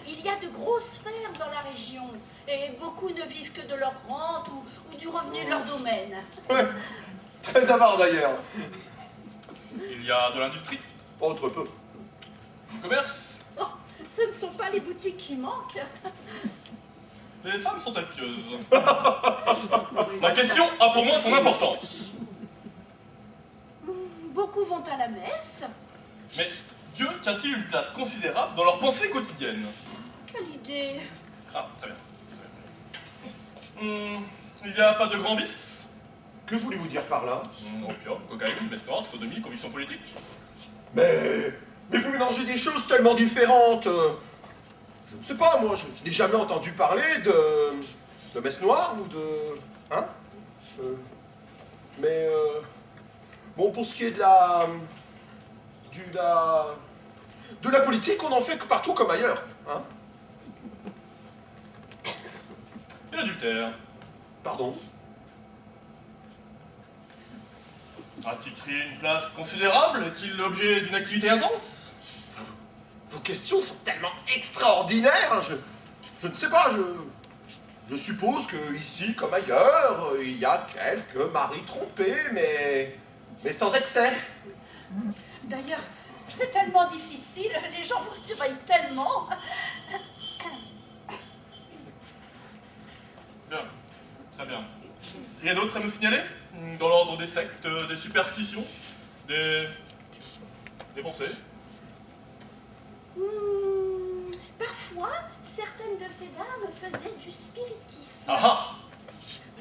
Il y a de grosses fermes dans la région, et beaucoup ne vivent que de leur rente ou du revenu de leur domaine. Ouais, très avare d'ailleurs. Il y a de l'industrie? Autre peu. Du commerce? Oh, ce ne sont pas les boutiques qui manquent. Les femmes sont-elles pieuses? La question a pour moi son importance. Beaucoup vont à la messe. Mais Dieu tient-il une place considérable dans leur pensée quotidienne? Quelle idée! Ah, très bien. Il n'y a pas de grands vices? Que voulez-vous dire par là? Opium, cocaïne, messe noire, sodomie, conviction politique. Mais vous mélangez des choses tellement différentes. Je ne sais pas, moi, je n'ai jamais entendu parler de messe noire ou de... Hein? Bon, pour ce qui est de la politique, on en fait que partout comme ailleurs. Hein? Et l'adultère? Pardon? A-t-il pris une place considérable? Est-il l'objet d'une activité intense? Vos questions sont tellement extraordinaires. Je ne sais pas, je suppose que ici, comme ailleurs, il y a quelques maris trompés, mais sans excès. D'ailleurs, c'est tellement difficile, les gens vous surveillent tellement. Bien, très bien. Rien d'autre à nous signaler? Dans l'ordre des sectes, des superstitions, des pensées? Parfois, certaines de ces dames faisaient du spiritisme. Ah ah!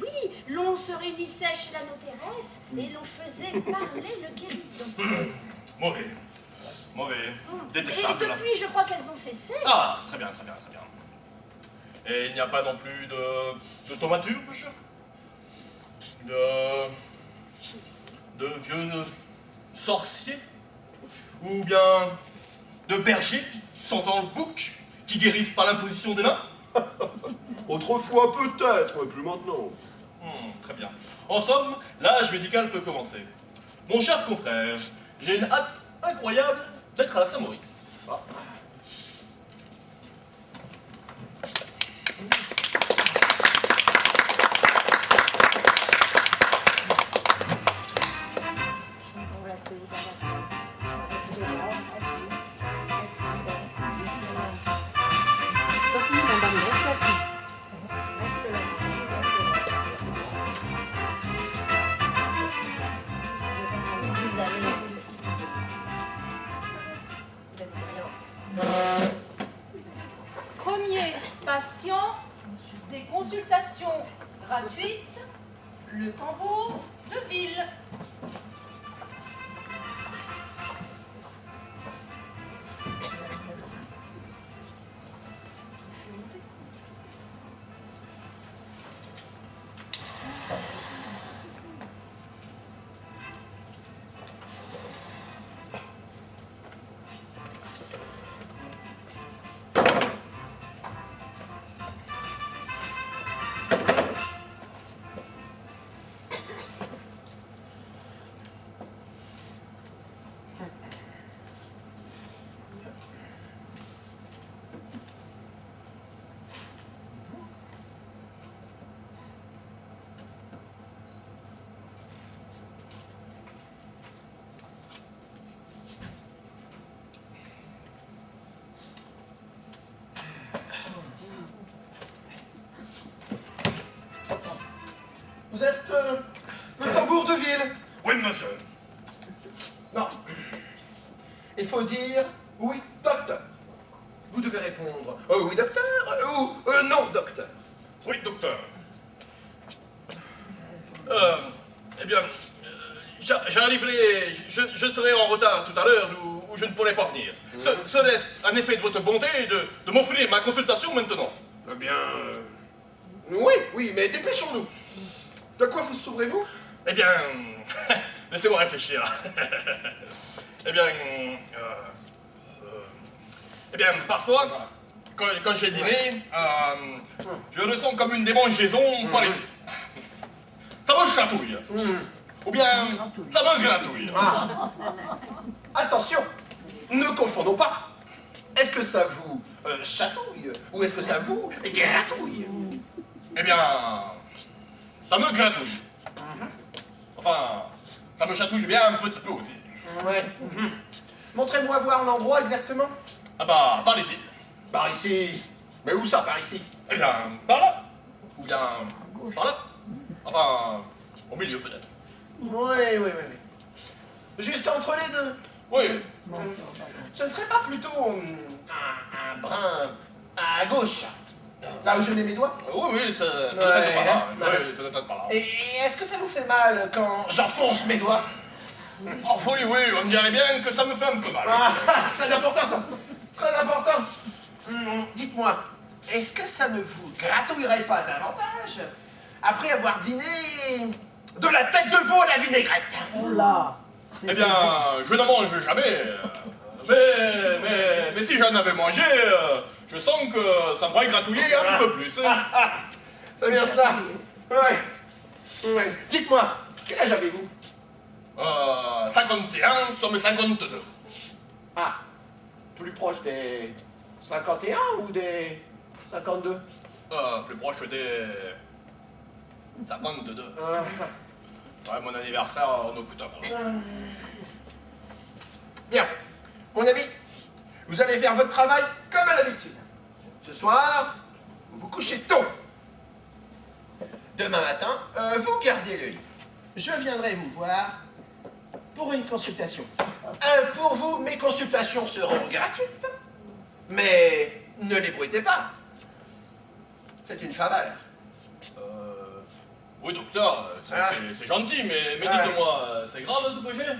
Oui, l'on se réunissait chez la notéresse et l'on faisait parler le guéridon. Mauvais. Mauvais. Détestable. Et depuis, je crois qu'elles ont cessé. Ah, très bien, très bien, très bien. Et il n'y a pas non plus de thaumaturge? De vieux sorciers? Ou bien de bergers sentant le bouc qui guérissent par l'imposition des mains? Autrefois peut-être, mais plus maintenant. Très bien. En somme, l'âge médical peut commencer. Mon cher confrère, j'ai une hâte incroyable d'être à la Saint-Maurice. Ah. des consultations gratuites, le tambour de ville. Vous êtes le tambour de ville? Oui, monsieur. Non. Il faut dire oui, docteur. Vous devez répondre oui, docteur ou non, docteur. Oui, docteur. Eh bien, j'arriverai, je serai en retard tout à l'heure où je ne pourrai pas venir. Serait-ce un effet de votre bonté de m'offrir ma consultation maintenant? Eh bien... oui, mais dépêchons-nous. De quoi vous souffrez-vous? Eh bien, laissez-moi réfléchir. Eh bien, parfois, quand j'ai dîné, je ressens comme une démangeaison par ici. Ça me chatouille. Ou bien, ça me gratouille. Ah. Attention, ne confondons pas. Est-ce que ça vous chatouille ou est-ce que ça vous gratouille? Eh bien, ça me gratouille. Enfin, ça me chatouille bien un petit peu aussi. Ouais. Montrez-moi voir l'endroit exactement. Ah bah, par ici. Par ici. Mais où ça, par ici? Eh bien, par là. Ou bien, par là. Enfin, au milieu peut-être. Oui. Juste entre les deux. Oui. Ce ne serait pas plutôt un brin à gauche, là où je mets mes doigts? Oui, ça Ouais, doit être par là. hein, Oui, ça doit être par là. Et est-ce que ça vous fait mal quand j'enfonce mes doigts? Oh oui, on dirait bien que ça me fait un peu mal. Ah, c'est important ça. Très important. Dites-moi, est-ce que ça ne vous gratouillerait pas davantage après avoir dîné de la tête de veau à la vinaigrette? Oula. Eh bien, je n'en mange jamais. Mais si j'en avais mangé, je sens que ça m'aurait gratouillé un peu plus. C'est bien cela. Ouais. Dites-moi, quel âge avez-vous? 51 sur mes 52. Ah, plus proche des 51 ou des 52? Plus proche des 52. Ouais, mon anniversaire en octobre. Bien, mon ami, vous allez faire votre travail comme à l'habitude. Ce soir, vous vous couchez tôt. Demain matin, vous gardez le lit. Je viendrai vous voir pour une consultation. Pour vous, mes consultations seront gratuites, mais ne les bruitez pas. C'est une faveur. Oui, docteur, c'est gentil, mais dites-moi, c'est grave ce que j'ai?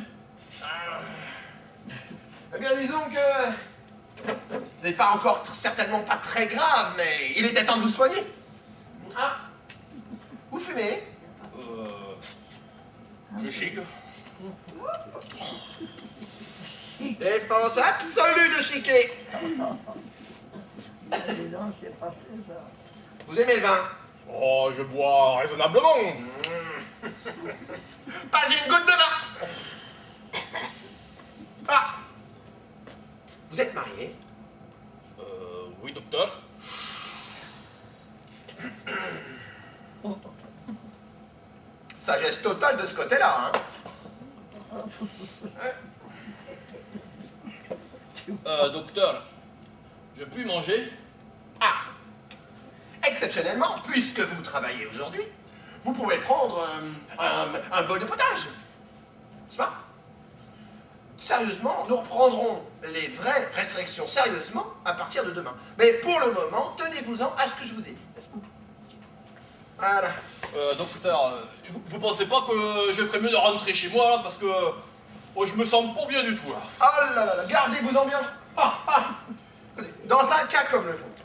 Eh bien, disons que... Ce n'est pas encore certainement pas très grave, mais il était temps de vous soigner. Ah, vous fumez? Je chic. Défense absolue de chiquer. C'est passé ça. Vous aimez le vin? Oh, je bois raisonnablement. Pas une goutte de vin. Ah, vous êtes marié? Oui, docteur. Sagesse totale de ce côté-là, hein? Docteur, je puis manger? Ah, exceptionnellement, puisque vous travaillez aujourd'hui, vous pouvez prendre un bol de potage. N'est-ce pas? Sérieusement, nous reprendrons les vraies restrictions sérieusement à partir de demain. Mais pour le moment, tenez-vous-en à ce que je vous ai dit, n'est-ce pas? Voilà. Docteur, vous pensez pas que je ferais mieux de rentrer chez moi, là, parce que je me sens pas bien du tout, là. Oh là là là, gardez-vous-en bien. Écoutez, dans un cas comme le vôtre,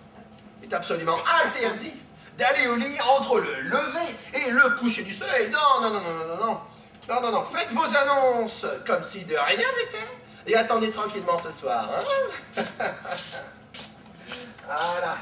il est absolument interdit d'aller au lit entre le lever et le coucher du soleil. Non, non, non, non, non, non. Non, non, non. Faites vos annonces comme si de rien n'était et attendez tranquillement ce soir. Hein. Voilà.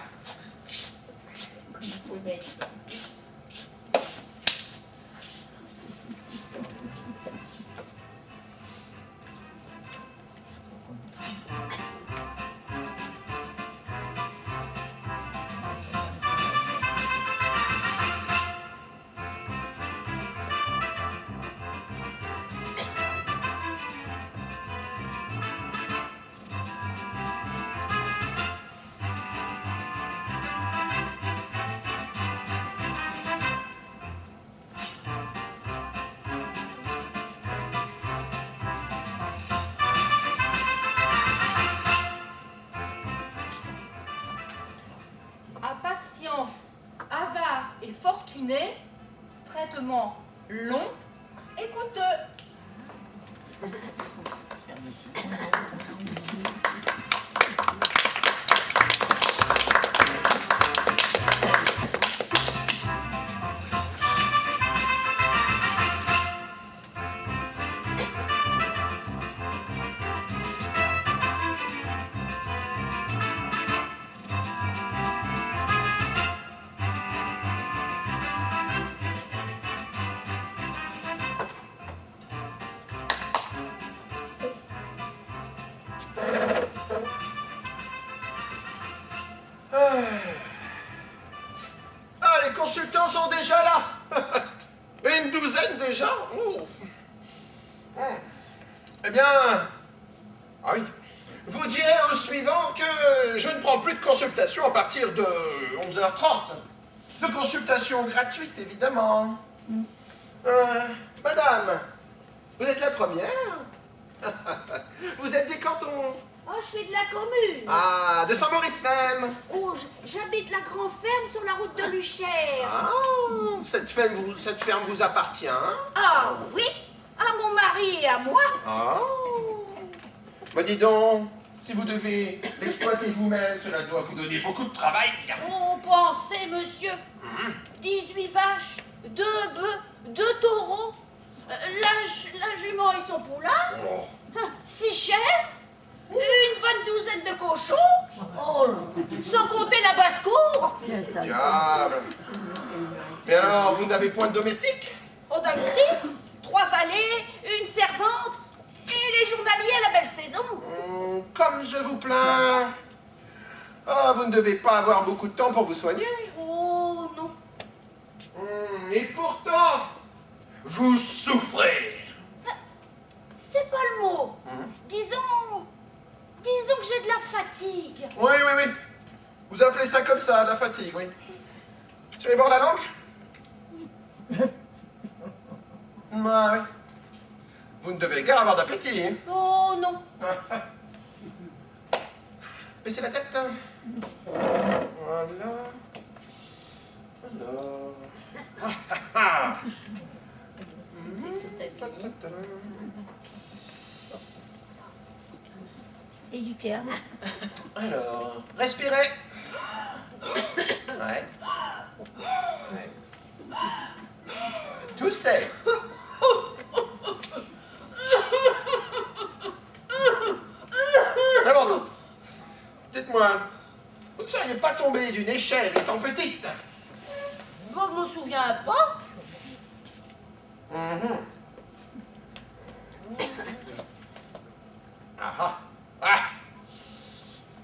Patient, avare et fortuné, traitement long et coûteux. Ah, les consultants sont déjà là. Une douzaine déjà. Oh. Eh bien, ah oui, vous direz au suivant que je ne prends plus de consultation à partir de 11h30. De consultation gratuite, évidemment. Madame, vous êtes la première. Vous êtes du canton. Oh, je suis de la commune. Ah, de Saint-Maurice même. Oh, j'habite la grande ferme sur la route de Luchère. Ah, cette ferme vous appartient. Ah oui, à mon mari et à moi. Ah. Mais dis donc, si vous devez l'exploiter vous-même, cela doit vous donner beaucoup de travail. Oh, pensez, monsieur. 18 vaches, 2 bœufs, 2 taureaux, la jument et son poulain. Oh. Si cher. Une bonne douzaine de cochons. Oh, sans compter la basse-cour. Diable. Mais alors, vous n'avez point de domestique? Au domicile, 3 valets, une servante et les journaliers à la belle saison. Comme je vous plains. Ah, vous ne devez pas avoir beaucoup de temps pour vous soigner. Oh non. Et pourtant, vous souffrez. C'est pas le mot. Disons que j'ai de la fatigue. Oui, oui, oui. Vous appelez ça comme ça, la fatigue, oui. Tu veux voir la langue? Ah, oui. Vous ne devez guère avoir d'appétit, hein? Oh non. Baissez la tête. Voilà. Alors. Et du cœur. Alors, respirez. Ouais. Ouais. Toussez. Mais bon sang, dites-moi, vous ne seriez pas tombé d'une échelle étant petite? Bon, je m'en souviens pas. Ah ah. Ah.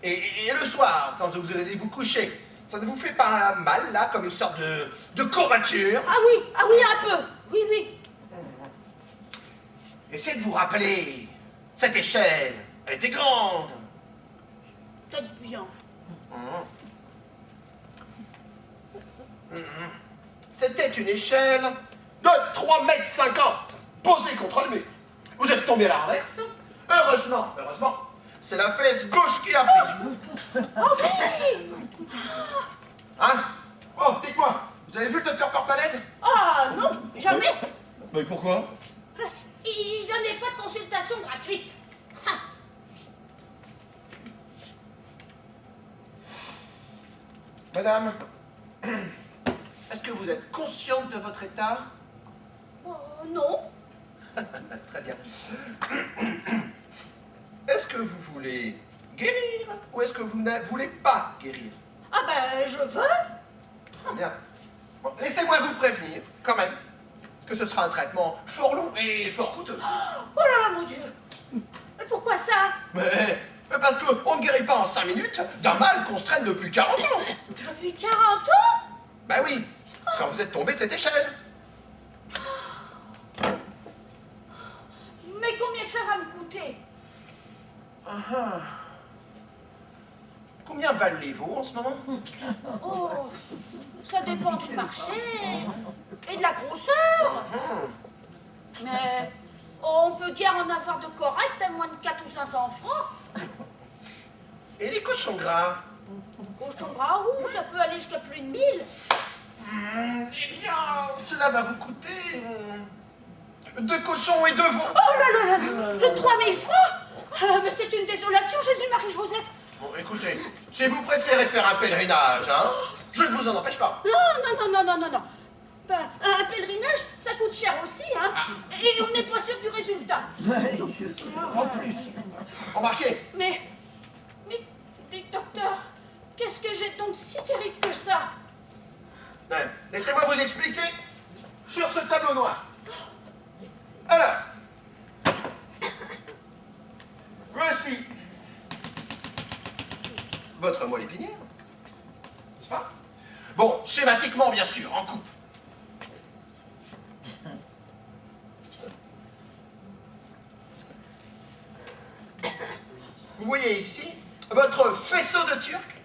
Et le soir, quand vous allez vous coucher, ça ne vous fait pas mal, là, comme une sorte de courbature? Ah oui, un peu. Oui, oui. Essayez de vous rappeler, cette échelle, elle était grande. Peut-être bien. C'était une échelle de 3,50 mètres, posée contre le mur. Vous êtes tombé à la renverse. Heureusement, c'est la fesse gauche qui a pris. Oh oui. Hein? Oh, dites-moi, vous avez vu le docteur Papa? pas l'aide? Ah non, jamais. Mais pourquoi? Il donnait pas de consultation gratuite. Ah. Madame, est-ce que vous êtes consciente de votre état? Non. Très bien. Est-ce que vous voulez guérir ou est-ce que vous ne voulez pas guérir? Ah ben, je veux. Très bien. Bon, laissez-moi vous prévenir, quand même, que ce sera un traitement fort long et fort coûteux. Oh là là, mon Dieu. Mais pourquoi ça? Mais parce qu'on ne guérit pas en 5 minutes d'un mal qu'on se traîne depuis 40 ans. Depuis 40 ans? Ben oui, quand vous êtes tombé de cette échelle. Mais combien que ça va me coûter? Combien valez-vous en ce moment? Oh, ça dépend du marché et de la grosseur. Mais on peut guère en avoir de correct à moins de 400 ou 500 francs. Et les cochons gras? Cochon gras, ça peut aller jusqu'à plus de 1000. Eh bien, cela va vous coûter 2 cochons et 2 veaux. Oh là là là là, de 3000 francs. Ah, mais c'est une désolation, Jésus-Marie-Joseph. Bon, écoutez, si vous préférez faire un pèlerinage, hein, je ne vous en empêche pas. Non. Ben, un pèlerinage, ça coûte cher aussi, hein. Et on n'est pas sûr du résultat. En plus. Remarquez, Mais, dites, docteur, qu'est-ce que j'ai donc si terrible que ça? laissez-moi vous expliquer sur ce tableau noir. Alors, voici votre moelle épinière, n'est-ce pas? Bon, schématiquement, bien sûr, en coupe. Vous voyez ici votre faisceau de Turc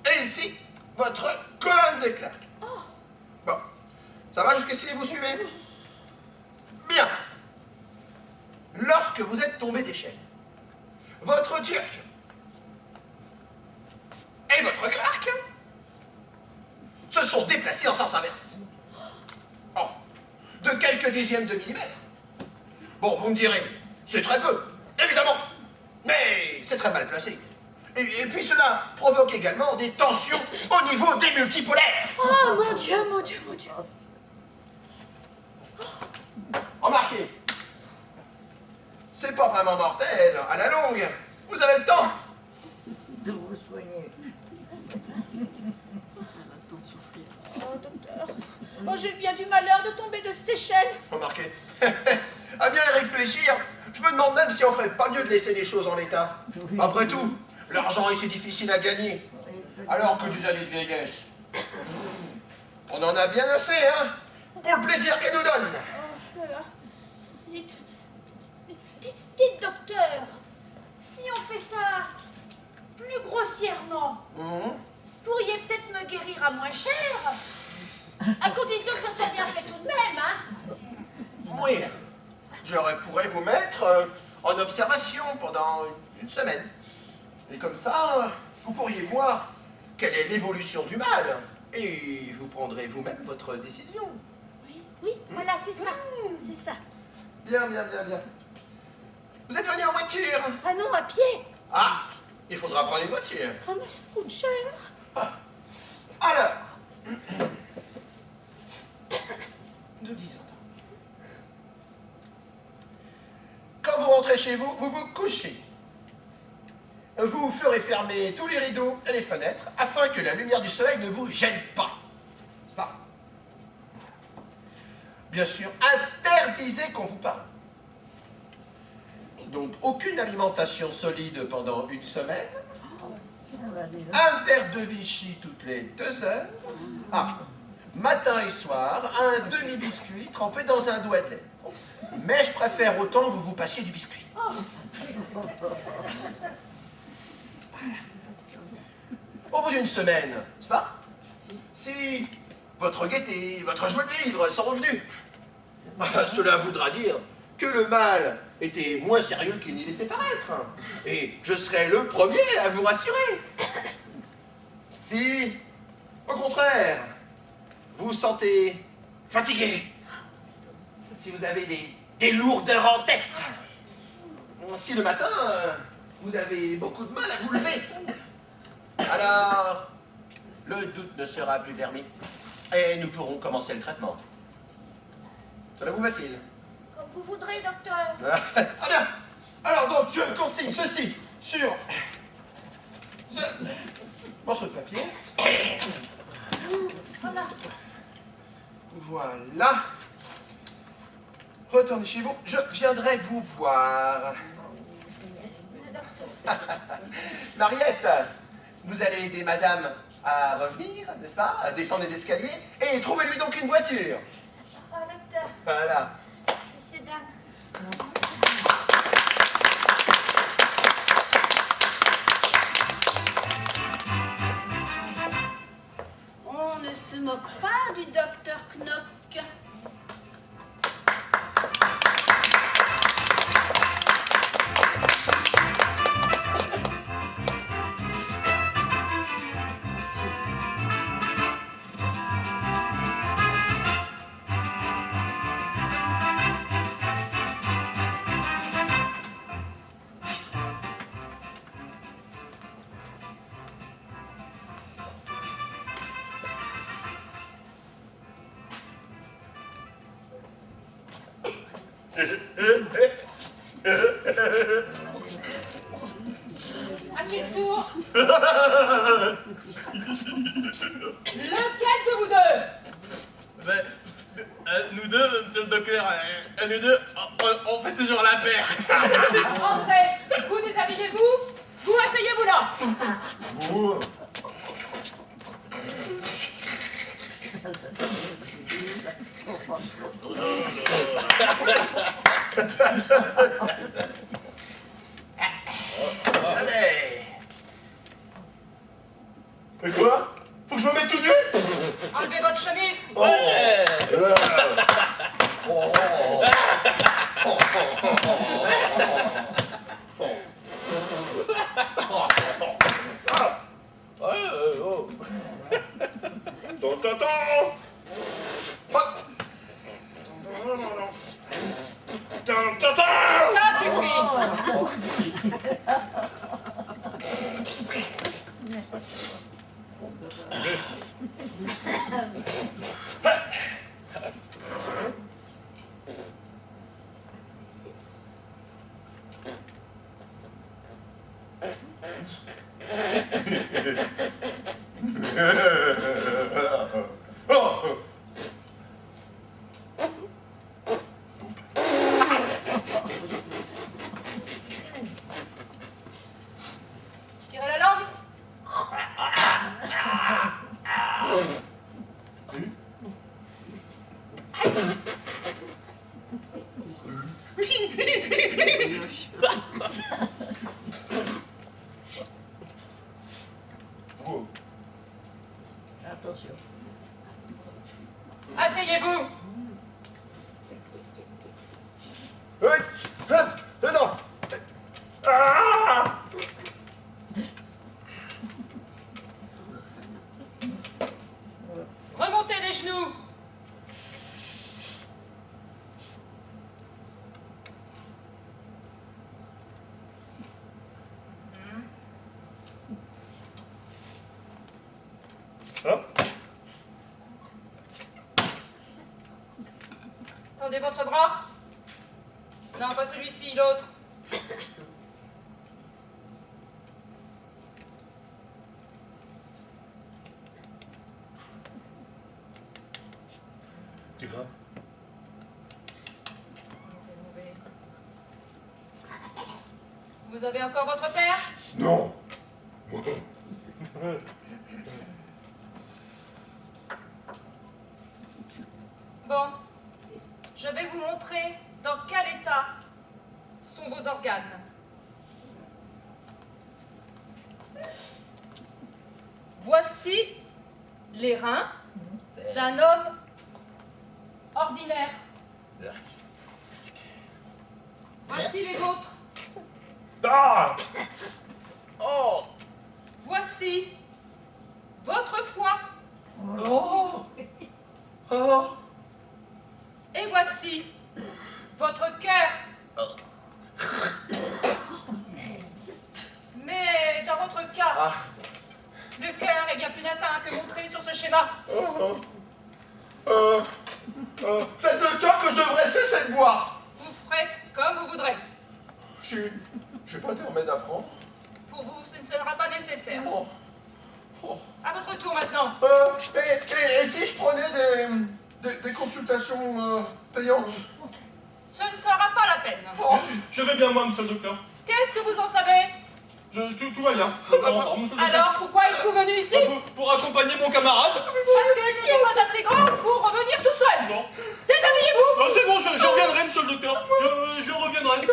et ici votre colonne des Clercs. Bon, ça va jusqu'ici, vous suivez? Bien. Lorsque vous êtes tombé d'échelle, votre Turc et votre Clark se sont déplacés en sens inverse. Oh, de quelques dixièmes de millimètre. Bon, vous me direz, c'est très peu, évidemment, mais c'est très mal placé. Et puis cela provoque également des tensions au niveau des multipolaires. Oh mon Dieu. Remarquez, c'est pas vraiment mortel à la longue. Vous avez le temps De vous soigner. Oh, docteur. Oh, j'ai bien du malheur de tomber de cette échelle. Remarquez, à bien y réfléchir, je me demande même si on ferait pas mieux de laisser les choses en l'état. Après tout, l'argent est si difficile à gagner, alors que des années de vieillesse. On en a bien assez, hein, pour le plaisir qu'elle nous donne. Oh, voilà. Dites, docteur, si on fait ça plus grossièrement, pourriez peut-être me guérir à moins cher, à condition que ça soit bien fait tout de même, hein? Oui, je pourrais vous mettre en observation pendant une semaine. Et comme ça, vous pourriez voir quelle est l'évolution du mal. Et vous prendrez vous-même votre décision. Oui, voilà, c'est ça. C'est ça. Bien. Vous êtes venu en voiture? Ah non, à pied. Ah, il faudra prendre une voiture. Ah, mais ça coûte cher. Ah. Alors, nous disons. Quand vous rentrez chez vous, vous vous couchez. Vous ferez fermer tous les rideaux et les fenêtres afin que la lumière du soleil ne vous gêne pas. N'est-ce pas? Bien sûr, interdisez qu'on vous parle. Donc, aucune alimentation solide pendant une semaine. Un verre de Vichy toutes les 2 heures. Ah, matin et soir, un demi-biscuit trempé dans un doigt de lait. Mais je préfère autant vous passiez du biscuit. Au bout d'une semaine, n'est-ce pas? Si votre gaieté, votre joie de vivre sont revenus, cela voudra dire que le mal était moins sérieux qu'il n'y laissait paraître. Et je serai le premier à vous rassurer. Si, au contraire, vous sentez fatigué, si vous avez des lourdeurs en tête, si le matin, vous avez beaucoup de mal à vous lever, alors le doute ne sera plus permis et nous pourrons commencer le traitement. Cela vous va-t-il? Comme vous voudrez, docteur. Très bien. Alors donc, je consigne ceci sur ce morceau de papier. Voilà. Voilà. Retournez chez vous, je viendrai vous voir. Mariette, vous allez aider madame à revenir, n'est-ce pas? À descendre les escaliers. Et trouvez-lui donc une voiture. Oh, docteur. Voilà. Messieurs, dames. On ne se moque pas du docteur Knock. À qui le tour? Lequel de vous deux? Nous deux, monsieur le docteur, nous deux, on fait toujours la paire. Entrez, vous déshabillez-vous, vous asseyez-vous là. Vous. Allez. Et quoi? Faut que je me mette tout nu? Enlevez votre chemise. Ouais. Ça suffit. Tirez la langue. Attention. Asseyez-vous. Oui. Non. Remontez les genoux. Tendez votre bras. Non, pas celui-ci, l'autre. C'est grave. Vous avez encore votre père? Non. Bon, je vais vous montrer dans quel état sont vos organes. Voici les reins d'un homme ordinaire. Voici les vôtres. Ah! Oh. Voici votre foie. Oh. voici votre cœur. Mais dans votre cas, le cœur est bien plus atteint que montré sur ce schéma. Faites le temps que je devrais cesser de boire. Vous ferez comme vous voudrez. J'ai pas de remède à prendre. Pour vous, ce ne sera pas nécessaire. Oh. À votre tour maintenant. Et si je prenais des consultations payantes? Ce ne sera pas la peine. Je vais bien moi, monsieur le docteur. Qu'est-ce que vous en savez? Tout va bien. Alors, pourquoi êtes-vous venu ici? Pour accompagner mon camarade. Parce qu'il n'est pas assez grand pour revenir tout seul. Non. Déshabillez-vous. Non, c'est bon, je reviendrai, monsieur le docteur. Je reviendrai.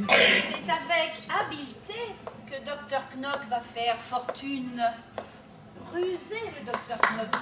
C'est avec habileté que Dr Knock va faire fortune. Rusé, le Dr Knock.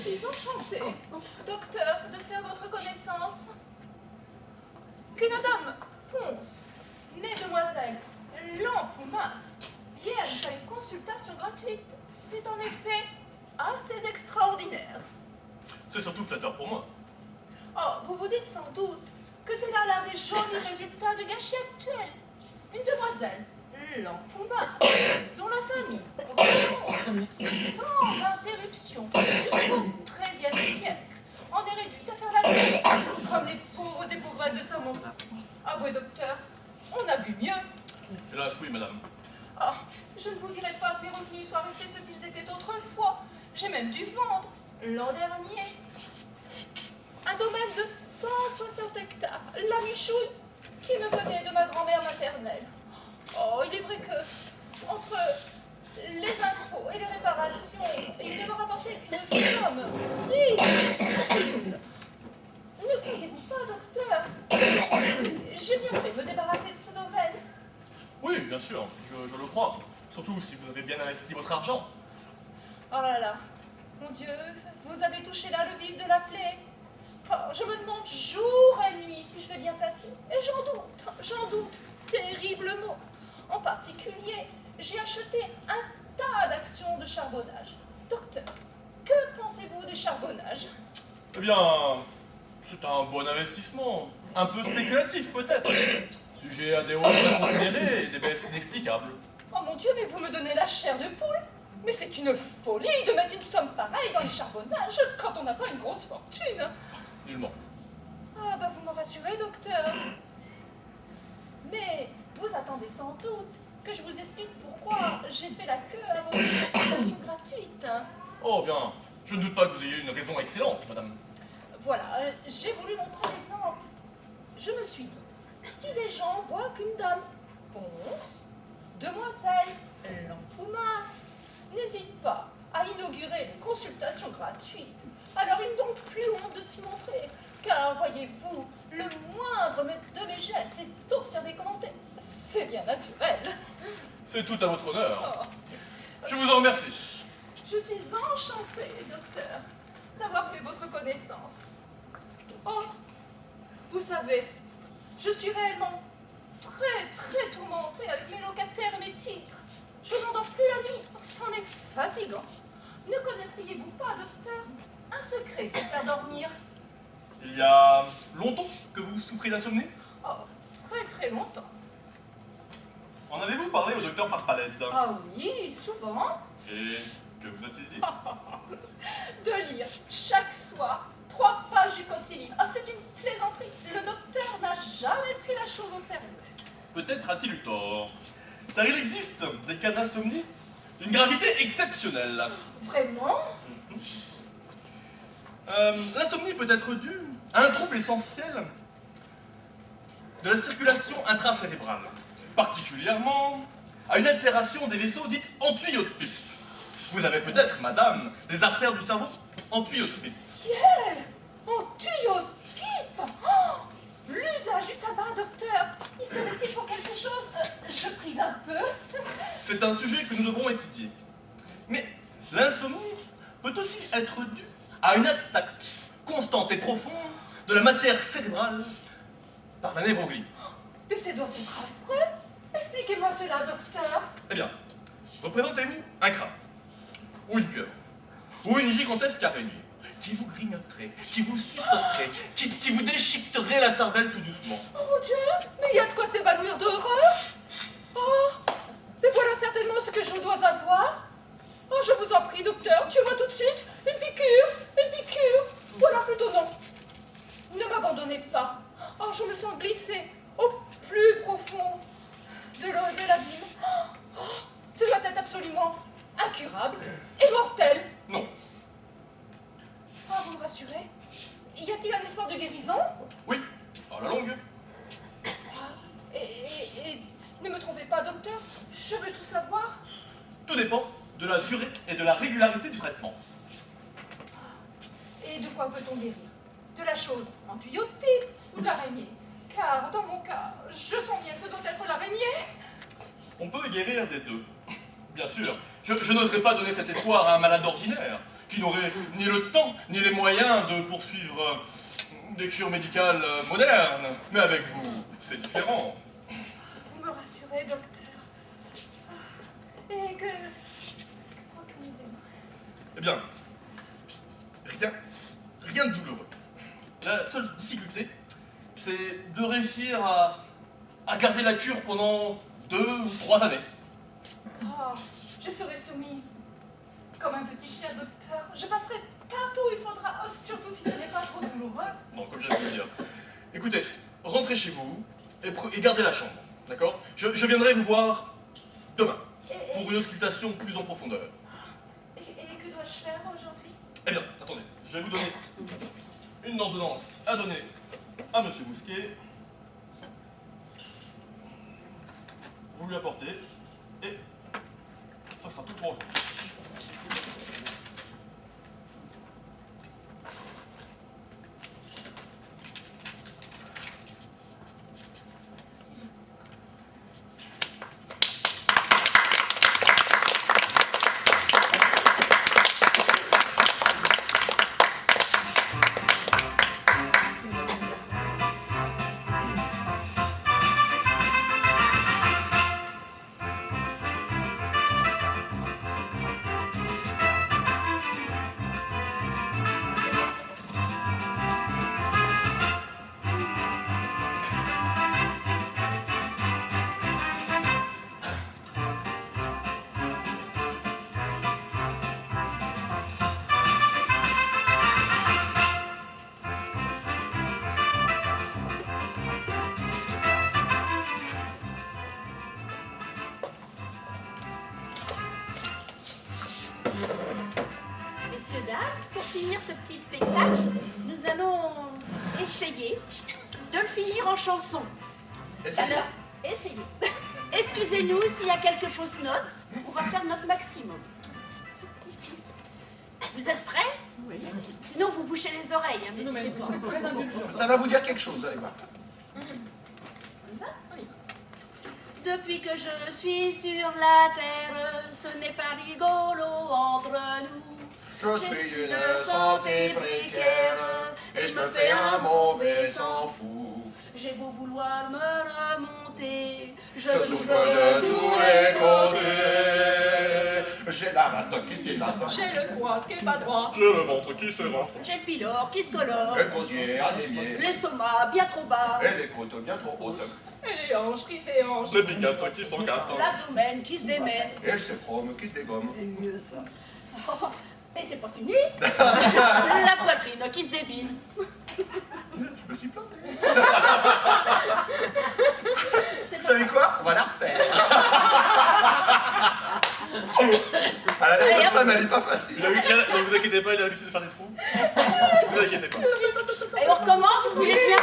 Je suis enchantée, docteur, de faire votre connaissance. Que Madame Ponce, née demoiselle Lampoumas, vienne à une consultation gratuite, c'est en effet assez extraordinaire. C'est surtout flatteur pour moi. Oh, vous vous dites sans doute que c'est là l'un des jolis résultats du gâchis actuel. Une demoiselle Lampoumas, dont la famille remonte sans interruption jusqu'au XIIIe siècle, en est réduite à faire la vie comme les pauvres et pauvresses de ce monde. Avouez, docteur, on a vu mieux. Hélas, oui, madame. Ah, je ne vous dirai pas que mes revenus soient restés ce qu'ils étaient autrefois. J'ai même dû vendre, l'an dernier, un domaine de 160 hectares, la Michouille, qui me venait de ma grand-mère maternelle. Oh, il est vrai que, entre les impôts et les réparations, il ne me rapportait qu'une somme ridicule. Ne croyez-vous pas, docteur? J'ignorais me débarrasser de ce domaine. Oui, bien sûr, je le crois. Surtout si vous avez bien investi votre argent. Oh là là, mon Dieu, vous avez touché là le vif de la plaie. Oh, je me demande jour et nuit si je vais bien passer. Et j'en doute terriblement. En particulier, j'ai acheté un tas d'actions de charbonnage. Docteur, que pensez-vous des charbonnages? Eh bien, c'est un bon investissement. Un peu spéculatif, peut-être. Sujet à des hausses inconsidérées et des baisses inexplicables. Oh mon Dieu, mais vous me donnez la chair de poule. Mais c'est une folie de mettre une somme pareille dans les charbonnages quand on n'a pas une grosse fortune. Nullement. Ah bah vous me rassurez, docteur. Mais vous attendez sans doute que je vous explique pourquoi j'ai fait la queue à votre consultation gratuite. Oh bien, je ne doute pas que vous ayez une raison excellente, madame. Voilà, j'ai voulu montrer l'exemple. Je me suis dit, si des gens voient qu'une dame ponce, demoiselle, lampoumasse, n'hésite pas à inaugurer les consultations gratuites, alors ils n'ont plus honte de s'y montrer. Car, voyez-vous, le moindre de mes gestes est d'observer commenter. C'est bien naturel. C'est tout à votre honneur. Oh, Je vous en remercie. je suis enchantée, docteur, d'avoir fait votre connaissance. Oh, vous savez, je suis réellement très tourmentée avec mes locataires et mes titres. Je n'endors plus la nuit, c'en est fatigant. Ne connaîtriez-vous pas, docteur, un secret pour faire dormir? Il y a longtemps que vous souffrez d'insomnie? Oh, très longtemps. En avez-vous parlé au docteur Parpalette? Ah oui, souvent. Et que vous a-t-il dit? De lire chaque soir 3 pages du Code civil. Ah, c'est une plaisanterie. Le docteur n'a jamais pris la chose au sérieux. Peut-être a-t-il eu tort. Car il existe des cas d'insomnie d'une gravité exceptionnelle. Vraiment? L'insomnie peut être due à un trouble essentiel de la circulation intracérébrale, particulièrement à une altération des vaisseaux dites entuyotpiques. Vous avez peut-être, madame, des artères du cerveau entuyotpiques. Ciel! En tuyau de pipe! Oh, l'usage du tabac, docteur, y serait-il pour quelque chose? Je prise un peu. C'est un sujet que nous devrons étudier. Mais l'insomnie peut aussi être due à une attaque constante et profonde de la matière cérébrale par la névroglie. Mais ça doit être affreux. Expliquez-moi cela, docteur. Eh bien, représentez-vous un crabe, ou une pieuvre, ou une gigantesque araignée, qui vous grignoterait, qui vous suçoterait, qui vous déchiqueterait la cervelle tout doucement. Oh mon Dieu, mais il y a de quoi s'évanouir d'horreur. Oh, mais voilà certainement ce que je dois avoir. Oh, je vous en prie, docteur, tuez-moi tout de suite. Une piqûre. Voilà, plutôt non. Ne m'abandonnez pas. Oh, je me sens glissée au plus profond de l'abîme. Oh, ce doit être absolument incurable et mortel. Non. Ah, vous me rassurez? Y a-t-il un espoir de guérison? Oui, à la longue. Ah, et ne me trompez pas, docteur, je veux tout savoir. Tout dépend de la durée et de la régularité du traitement. Et de quoi peut-on guérir? De la chose en tuyau de pipe ou de l'araignée? Car dans mon cas, je sens bien que ce doit être l'araignée. On peut guérir des deux. Bien sûr, je n'oserais pas donner cet espoir à un malade ordinaire, qui n'aurait ni le temps ni les moyens de poursuivre des cures médicales modernes. Mais avec vous, c'est différent. Vous me rassurez, docteur. Et que préconisez-vous? Eh bien, rien de douloureux. La seule difficulté, c'est de réussir à garder la cure pendant 2 ou 3 années. Oh, je serai soumise. Comme un petit chien, docteur. Je passerai partout où il faudra, surtout si ce n'est pas trop douloureux. Non, comme j'allais vous dire. Écoutez, rentrez chez vous et gardez la chambre, d'accord? Je viendrai vous voir demain pour une auscultation plus en profondeur. Et que dois-je faire aujourd'hui? Eh bien, attendez, je vais vous donner une ordonnance à donner à Monsieur Bousquet. Vous lui apportez et ça sera tout pour aujourd'hui. Messieurs, dames, pour finir ce petit spectacle, nous allons essayer de le finir en chanson. Alors, essayez. Excusez-nous s'il y a quelques fausses notes, on va faire notre maximum. Vous êtes prêts? Oui. Sinon, vous bouchez les oreilles, hein, n'hésitez pas. Ça va vous dire quelque chose, vous allez voir. Depuis que je suis sur la terre, ce n'est pas rigolo entre nous. Je suis d'une santé précaire et je me fais un mauvais sang fou. J'ai beau vouloir me remonter, je souffre de tous les côtés. J'ai la rate qui se dilate. J'ai le doigt qui est pas droit. J'ai le ventre qui se rentre. J'ai le pylore qui se colore, Le gosier anémié l'estomac bien trop bas, et les côtes bien trop hautes. Et les hanches qui se déhanchent. Les pigastres qui s'encastrent. l'abdomen qui se démène. Et le séphrome qui se dégomme. C'est mieux ça. Oh, et c'est pas fini. La poitrine qui se débine. Je me suis planté. Vous savez quoi? On va la refaire. À la lettre comme ça, mais elle est pas facile. Ne vous inquiétez pas, il a l'habitude de faire des trous. Ne vous inquiétez pas. Et on recommence, vous voulez bien?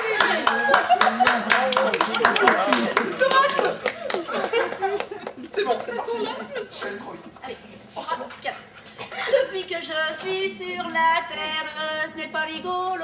C'est bon, c'est parti. Je suis allé trop vite. Allez, 3, 4. Depuis que je suis sur la terre, ce n'est pas rigolo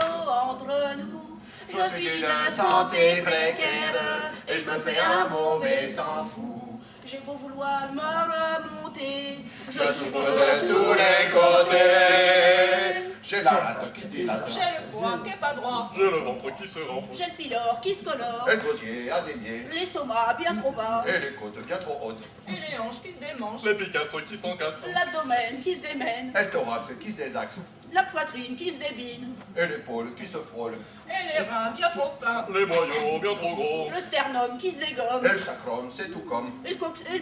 entre nous. Je suis d'une santé précaire et je me fais un mauvais sang fou. J'ai beau vouloir me remonter, Je souffre de tous les côtés. J'ai la rate qui se dilate. J'ai le foie qui est pas droit. J'ai le ventre qui se rentre. j'ai le pylore qui se colore, Et le gosier anémié l'estomac bien trop bas, et les côtes bien trop hautes. Et les hanches qui se démanchent. Les pigastres qui s'encastrent. l'abdomen qui se démène, Et le thorax qui se désaxe. la poitrine qui se débine, Et l'épaule qui se frôle. Et les reins bien trop fins. Les boyaux bien trop gros. le sternum qui se dégomme, Et le sacrum, c'est tout comme. et le cox, et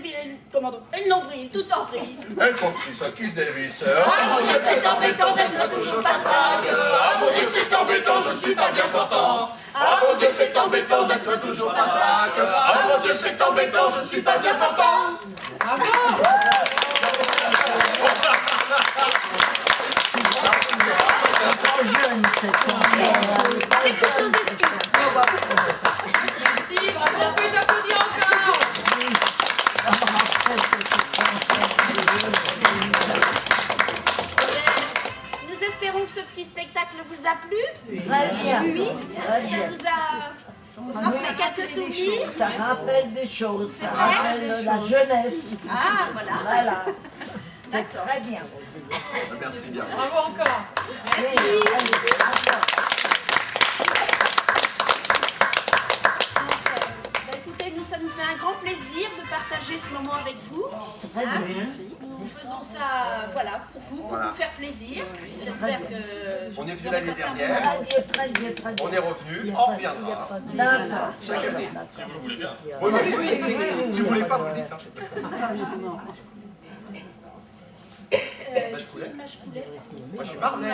le nombril tout en vrille. Et le coccyx qui se dévisse. Ah mon Dieu, c'est embêtant d'être toujours pas trague. Ah mon Dieu, c'est embêtant, je suis pas bien portant. Ah mon Dieu, c'est embêtant d'être toujours pas traque. Ah mon Dieu, c'est embêtant, je suis pas bien portant. Trop jeune, cette chanson. Avec toutes nos excuses. Merci, bravo, on peut applaudir encore. Nous espérons que ce petit spectacle vous a plu. Très bien. Oui, Très ça bien. vous a rappelé quelques souvenirs. Ça rappelle des choses, C'est ça vrai? rappelle la jeunesse. Ah, voilà. Voilà. C'est D'accord. très bien. Merci bien. Bravo encore. Merci. Bah, écoutez, ça nous fait un grand plaisir de partager ce moment avec vous. Très Hein, bien. nous faisons ça, voilà, pour vous, pour Voilà. vous faire plaisir. J'espère que On est vous venu aurez l'année passé un bon dernière. moment. Très bien, très bien, très bien. On est revenu, on reviendra. D'accord. Chaque année. Si vous le voulez bien. Oui, oui, si vous voulez pas, vous le dites. Hein. Mâche poulet. Mâche poulet. Moi, je suis marnais.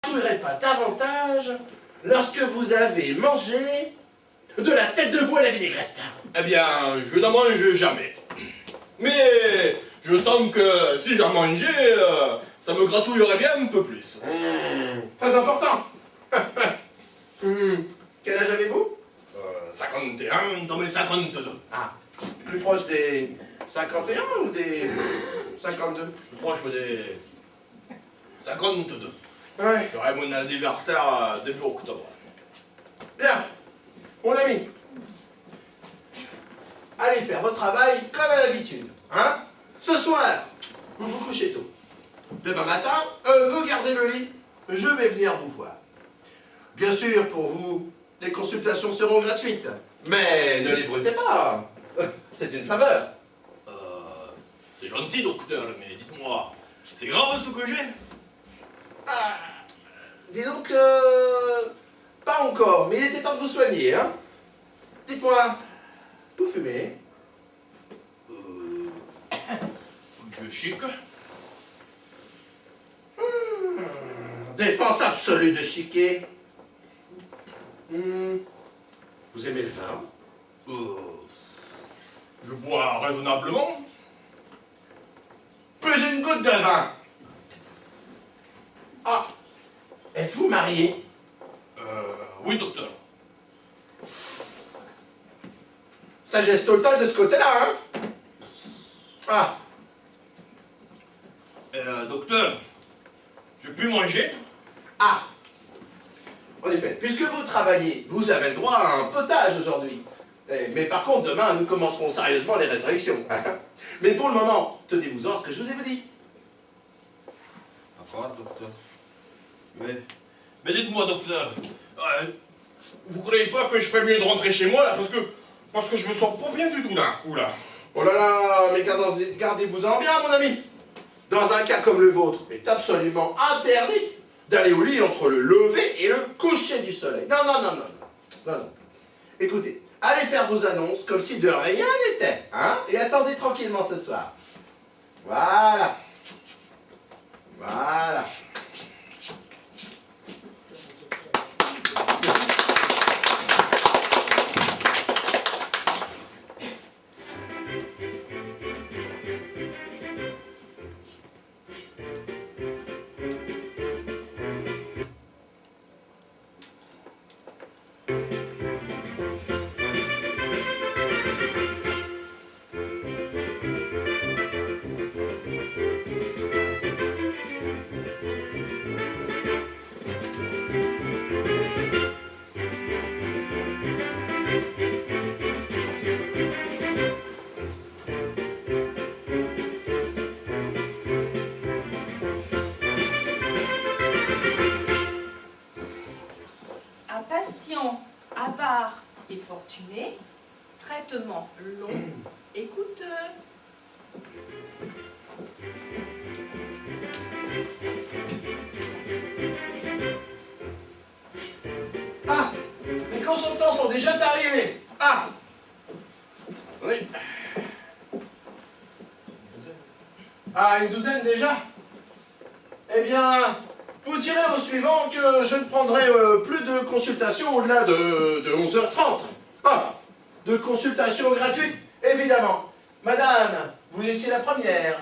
Je ne jouerai pas davantage lorsque vous avez mangé de la tête de veau à la vinaigrette. Eh bien, je n'en mange jamais. Mais je sens que si j'en mangeais, ça me gratouillerait bien un peu plus. Très important. Quel âge avez-vous? 51 dans mes 52. Ah, plus proche des 51 ou des 52? Plus proche des 52. Ouais. J'aurai mon anniversaire début octobre. Bien, mon ami. Allez faire votre travail comme à l'habitude. Hein? Ce soir, vous vous couchez tôt. Demain matin, vous gardez le lit. Je vais venir vous voir. Bien sûr, pour vous, les consultations seront gratuites. Mais ne les brûlez pas. C'est une faveur. C'est gentil, docteur, mais dites-moi, c'est grave ce que j'ai? Ah, disons que... Pas encore, mais il était temps de vous soigner, hein? Dites-moi, vous fumez? Je chic. Défense absolue de chiquet. Vous aimez le vin? Je bois raisonnablement. Plus une goutte de vin. Ah, êtes-vous marié? Oui, docteur. Sagesse totale de ce côté-là, hein? Ah, Docteur, je puis manger? ah. En effet, puisque vous travaillez, vous avez le droit à un potage aujourd'hui. Mais par contre, demain, nous commencerons sérieusement les résurrections. Mais pour le moment, tenez-vous-en à ce que je vous ai dit. D'accord, docteur. Mais dites-moi, docteur, vous croyez pas que je ferais mieux de rentrer chez moi, là, parce que je me sens pas bien du tout, là. Oula. Oh là là, mais gardez-vous-en bien, mon ami. Dans un cas comme le vôtre, il est absolument interdit d'aller au lit entre le lever et le coucher du soleil. Non, non, non, non, non, non, non. Écoutez, allez faire vos annonces comme si de rien n'était, hein, et attendez tranquillement ce soir. Voilà. Voilà. avare et fortuné, traitement long et coûteux. Ah, les consultants sont déjà arrivés. Ah, oui. Ah, une douzaine déjà? Eh bien, vous direz au suivant que je ne prendrai plus de consultations au-delà de 11h30. Ah, de consultations gratuites, évidemment. Madame, vous étiez la première.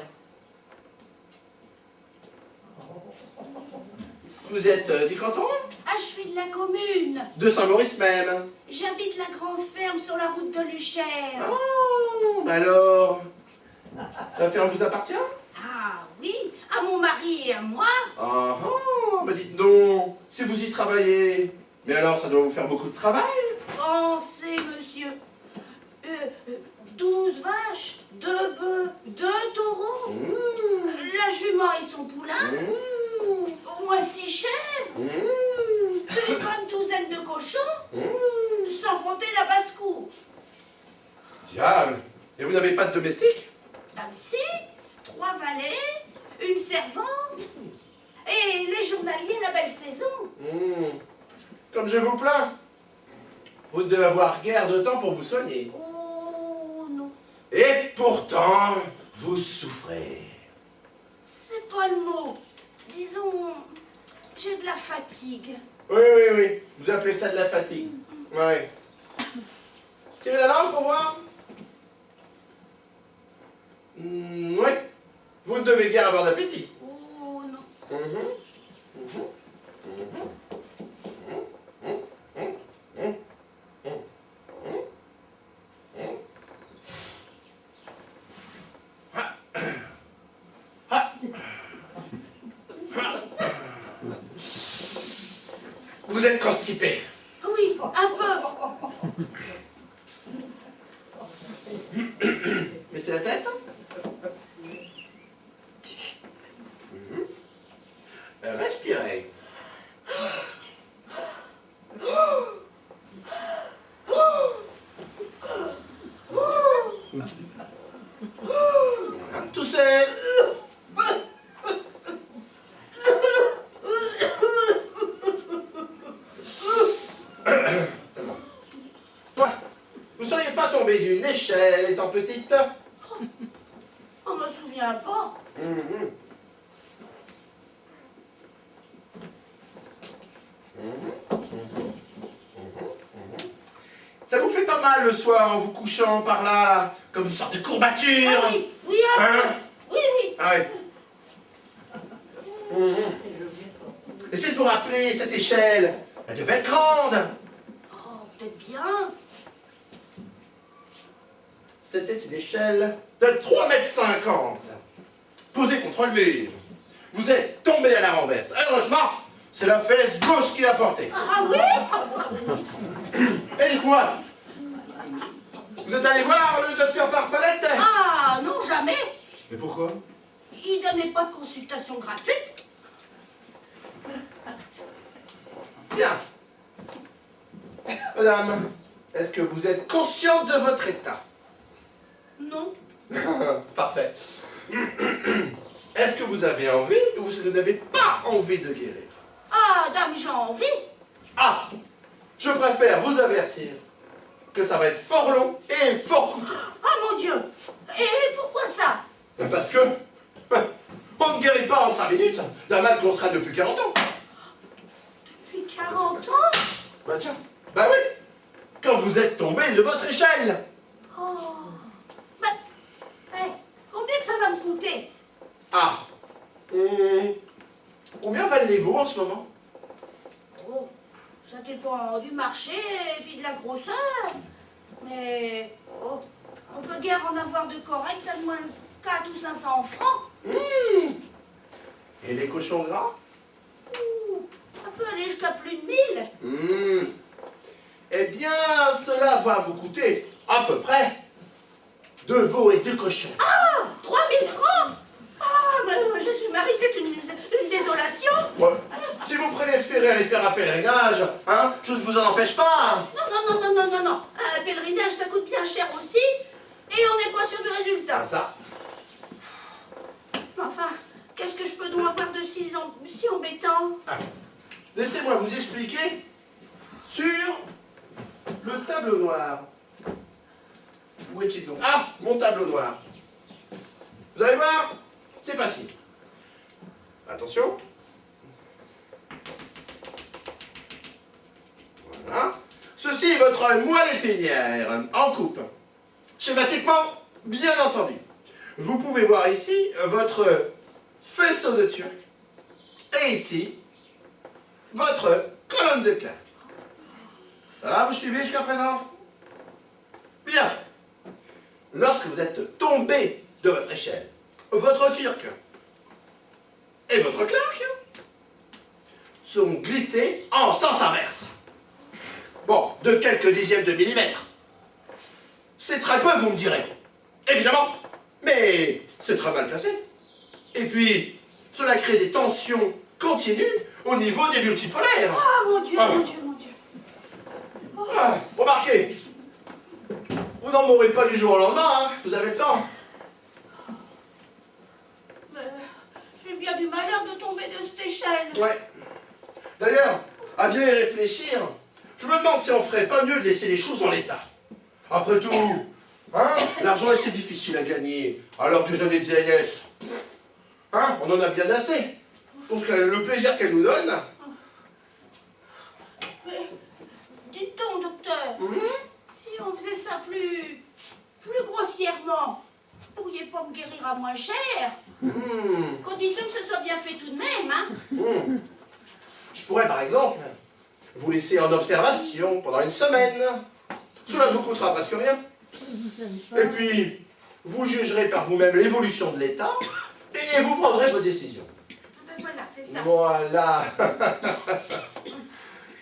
Vous êtes du canton? Ah, je suis de la commune. De Saint-Maurice même. J'habite la grande ferme sur la route de Luchère. Oh, alors, la ferme vous appartient? Ah oui, à mon mari et à moi. Ah ah, bah dites donc, si vous y travaillez, mais alors ça doit vous faire beaucoup de travail? Pensez, monsieur. 12 vaches, 2 bœufs, 2 taureaux, la jument et son poulain, au moins 6 chèvres, une bonne douzaine de cochons, sans compter la basse-cour. Diable, et vous n'avez pas de domestique? Ah, si, 3 valets, une servante, et les journaliers la belle saison. Comme je vous plains, vous ne devez avoir guère de temps pour vous soigner. Oh non. Et pourtant, vous souffrez. C'est pas le mot. Disons, j'ai de la fatigue. Oui, oui, oui, vous appelez ça de la fatigue. Oui. Tirez la langue pour voir. Oui, vous ne devez guère avoir d'appétit. Oh non. Vous êtes constipé. Oui, un peu. Mais c'est la tête. Respirez. Toussez. Toi, vous ne seriez pas tombé d'une échelle étant petite? On me souvient pas. pas mal le soir en vous couchant par là, comme une sorte de courbature. Ah oui, oui, un peu. Hein? Oui, oui. Ah ouais. Essayez de vous rappeler cette échelle. Elle devait être grande. Oh, peut-être bien. C'était une échelle de 3,50 m. Posée contre le mur. Vous êtes tombé à la renverse. Heureusement, c'est la fesse gauche qui a porté. Ah oui? Et dites-moi, vous êtes allé voir le docteur Parpalette? Ah non, jamais. Mais pourquoi? Il donnait pas de consultation gratuite. Bien. Madame, est-ce que vous êtes consciente de votre état? Non. Parfait. Est-ce que vous avez envie ou vous n'avez pas envie de guérir? Ah, dame, j'ai envie. Ah! Je préfère vous avertir que ça va être fort long et fort coûteux. Ah mon Dieu. Et pourquoi ça? Parce que on ne guérit pas en 5 minutes d'un mal qu'on sera depuis 40 ans. Depuis 40 ans? Bah tiens, bah oui, quand vous êtes tombé de votre échelle. Oh. Mais, combien que ça va me coûter? Ah, combien valez-vous en ce moment? Oh, ça dépend du marché et puis de la grosseur. Mais, oh, on peut guère en avoir de correct à moins 4 ou 500 francs. Et les cochons gras? Ouh, ça peut aller jusqu'à plus de 1000. Eh bien, cela va vous coûter à peu près 2 veaux et 2 cochons. Ah, 3000 francs. Ah, mais Jésus-Marie, c'est une désolation. Ouais. Si vous préférez aller faire un pèlerinage, hein, je ne vous en empêche pas. Non. Un pèlerinage, ça coûte bien cher aussi. Et on n'est pas sûr du résultat. Ah, ça. Mais enfin, qu'est-ce que je peux donc avoir de si embêtant? Ah. Laissez-moi vous expliquer sur le tableau noir. Où est-il donc? Ah, mon tableau noir. Vous allez voir, c'est facile. Attention. Voilà. Ceci est votre moelle épinière en coupe. Schématiquement, bien entendu. Vous pouvez voir ici votre faisceau de turc et ici votre colonne de claque. Ça va, vous suivez jusqu'à présent? Bien. Lorsque vous êtes tombé de votre échelle, votre turc et votre claque sont glissés en sens inverse. Bon, de quelques dixièmes de millimètre. C'est très peu, vous me direz. Évidemment, mais c'est très mal placé. Et puis, cela crée des tensions continues au niveau des multipolaires. Ah, mon Dieu, mon Dieu. Ah, remarquez, vous n'en mourrez pas du jour au lendemain, hein. Vous avez le temps. J'ai bien du malheur de tomber de cette échelle. Ouais. D'ailleurs, à bien y réfléchir, je me demande si on ferait pas mieux de laisser les choses en l'état. Après tout, hein, l'argent est si difficile à gagner, alors des années de vieillesse. Hein, on en a bien assez. Pour le plaisir qu'elle nous donne. Mais, dites donc, docteur, si on faisait ça plus grossièrement, vous pourriez pas me guérir à moins cher? Condition que ce soit bien fait tout de même, hein? Je pourrais, par exemple, vous laisser en observation pendant une semaine. Cela ne vous coûtera presque rien. Et puis, vous jugerez par vous-même l'évolution de l'état et vous prendrez vos décisions. Ben voilà, c'est ça. Voilà.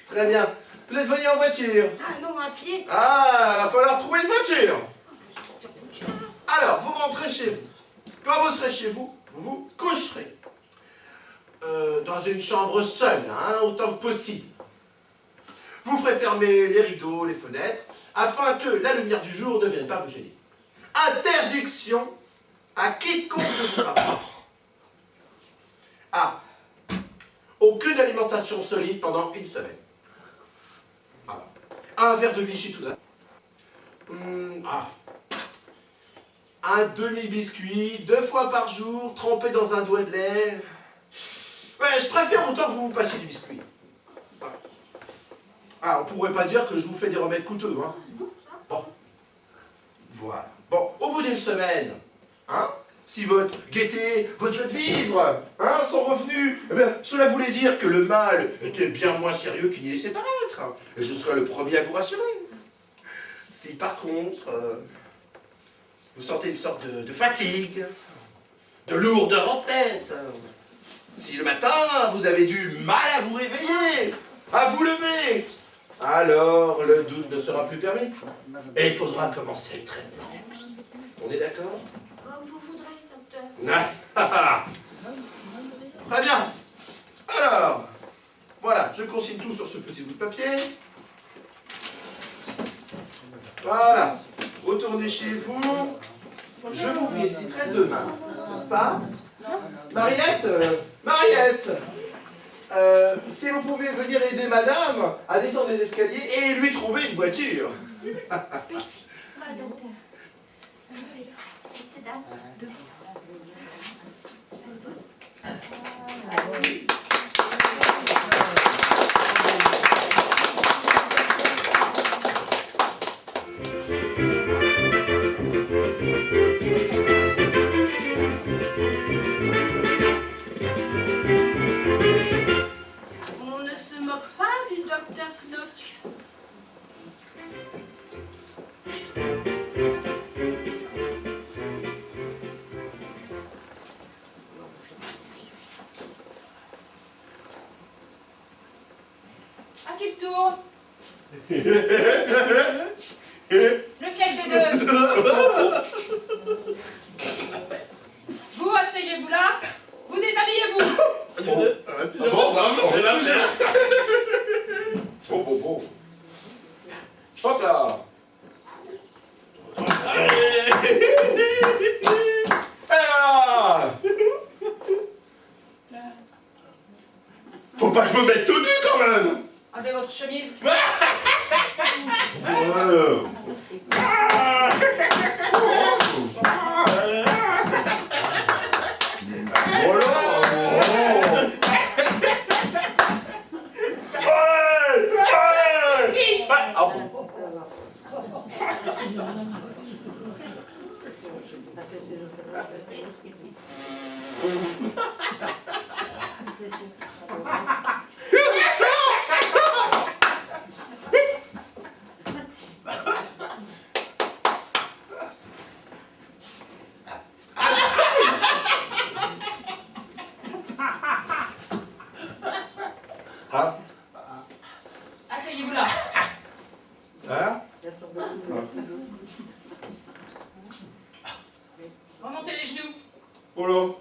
Très bien. Vous êtes venu en voiture? Ah non, à pied. Ah, il va falloir trouver une voiture. Alors, vous rentrez chez vous. Quand vous serez chez vous, vous vous coucherez. Dans une chambre seule, hein, autant que possible. Vous ferez fermer les rideaux, les fenêtres, afin que la lumière du jour ne vienne pas vous gêner. Interdiction à quiconque de vous rapprocher. Ah, aucune alimentation solide pendant une semaine. Voilà. Un verre de Vichy tout ça. Un demi-biscuit, 2 fois par jour, trempé dans un doigt de lait. Ouais, je préfère autant que vous vous passiez du biscuit. Ah, on pourrait pas dire que je vous fais des remèdes coûteux, hein. Bon. Voilà. Bon, au bout d'une semaine, hein, si votre gaieté, votre joie de vivre, hein, sont revenus, eh bien, cela voulait dire que le mal était bien moins sérieux qu'il n'y laissait paraître. Et je serai le premier à vous rassurer. Si par contre, vous sentez une sorte de fatigue, de lourdeur en tête, si le matin vous avez du mal à vous réveiller, à vous lever, alors le doute ne sera plus permis. Et il faudra commencer le traitement. On est d'accord? Comme vous voudrez, docteur. Très bien. Alors, voilà, je consigne tout sur ce petit bout de papier. Voilà. Retournez chez vous. Je vous visiterai demain, n'est-ce pas? Mariette, Mariette, si vous pouvez venir aider madame à descendre les escaliers et lui trouver une voiture. Docteur. Messieurs, dames, devant. On ne se moque pas du docteur Knock. À qui le tour? Lequel des deux? Vous, asseyez-vous là. Vous déshabillez-vous. Bon. Hop là. Alors, faut pas que je me mette tout nu quand même. Enlevez votre chemise. Asseyez-vous là. Hein? Remontez les genoux. Oh là.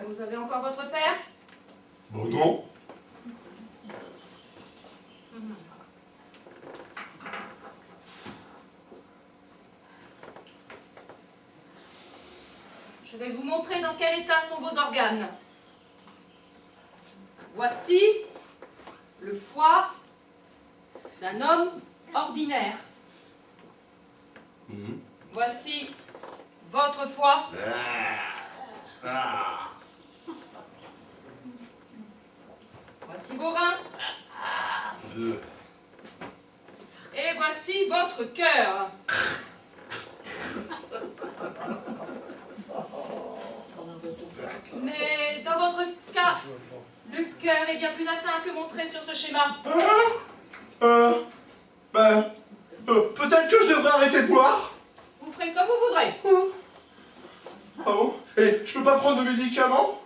Vous avez encore votre père? Bon non. Je vais vous montrer dans quel état sont vos organes. Voici le foie d'un homme ordinaire. Voici votre foie. Voici vos reins. Et voici votre cœur. Mais dans votre cas, le cœur est bien plus atteint que montré sur ce schéma. Peut-être que je devrais arrêter de boire. Vous ferez comme vous voudrez. Ah bon? Et je peux pas prendre de médicaments?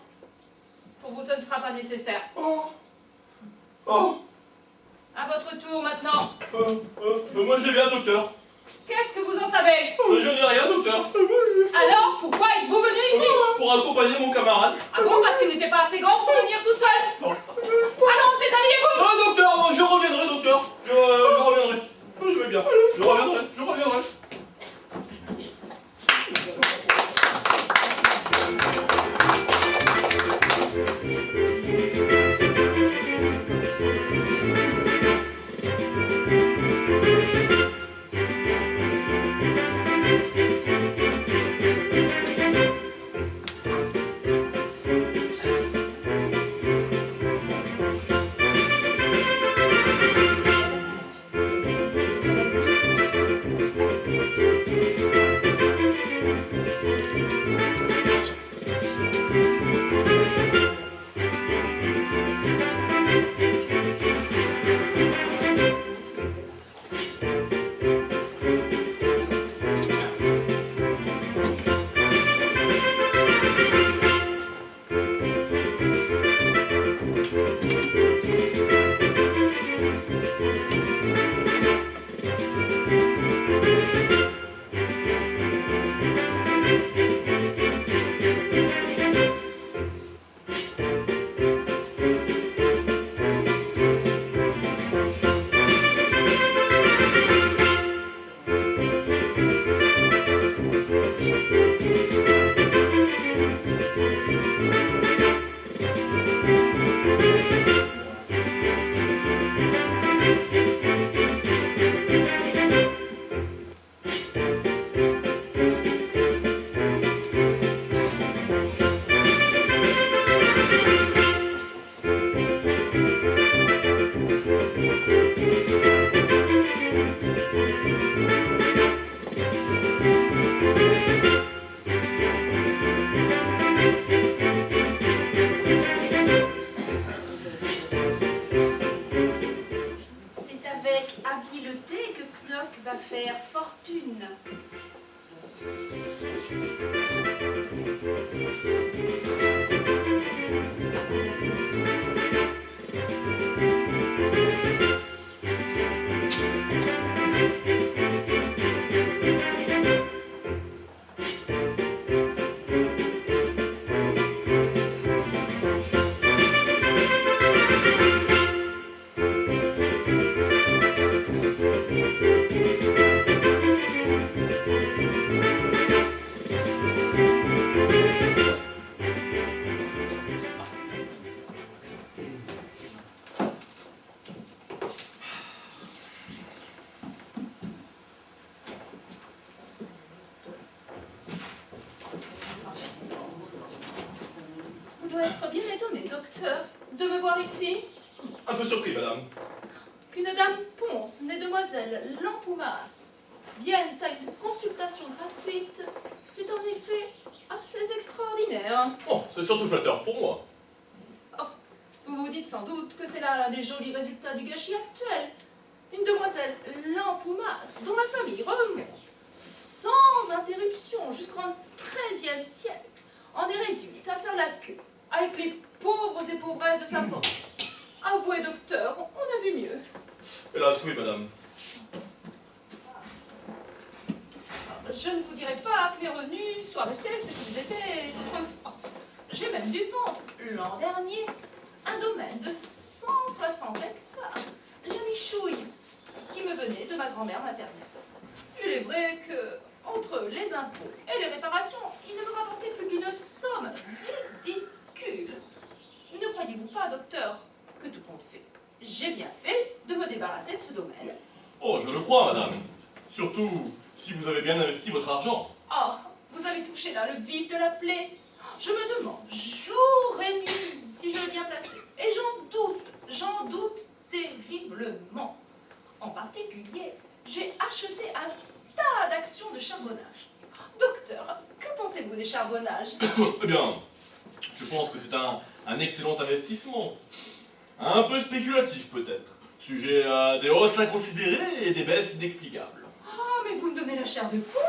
Pour vous, ce ne sera pas nécessaire. Oh. À votre tour maintenant. Moi j'ai bien, docteur. Qu'est-ce que vous en savez? Je n'ai rien, docteur. Alors, pourquoi êtes-vous venu ici? Pour accompagner mon camarade. Ah bon, parce qu'il n'était pas assez grand pour venir tout seul? Allons, déshabillez-vous! Ah, docteur, non, je reviendrai, docteur. Je reviendrai. Je vais bien. Je reviendrai. va faire fortune. Vous devez être bien étonné, docteur, de me voir ici. Un peu surpris, madame. Qu'une dame Ponce, née demoiselle Lampoumas, vienne à une consultation gratuite, c'est en effet assez extraordinaire. Oh, c'est surtout flatteur pour moi. Oh, vous vous dites sans doute que c'est là l'un des jolis résultats du gâchis actuel. Une demoiselle Lampoumas, dont la famille remonte sans interruption jusqu'au XIIIe siècle, en est réduite à faire la queue avec les pauvres et pauvresses de sa Ponce. Avouez, docteur, on a vu mieux. Hélas, oui, madame. Je ne vous dirai pas que mes revenus soient restés ce qu'ils étaient d'autrefois. J'ai même dû vendre l'an dernier un domaine de 160 hectares, la Michouille, qui me venait de ma grand-mère maternelle. Il est vrai que, entre les impôts et les réparations, il ne me rapportait plus qu'une somme ridicule. Ne croyez-vous pas, docteur, que tout compte fait, j'ai bien fait de me débarrasser de ce domaine? Oh, je le crois, madame. Surtout si vous avez bien investi votre argent. Oh, vous avez touché là le vif de la plaie. Je me demande, jour et nuit, si je l'ai bien placé. Et j'en doute terriblement. En particulier, j'ai acheté un tas d'actions de charbonnage. Docteur, que pensez-vous des charbonnages? Eh bien, je pense que c'est un excellent investissement. Un peu spéculatif, peut-être. Sujet à des hausses inconsidérées et des baisses inexplicables. Ah, mais vous me donnez la chair de poule?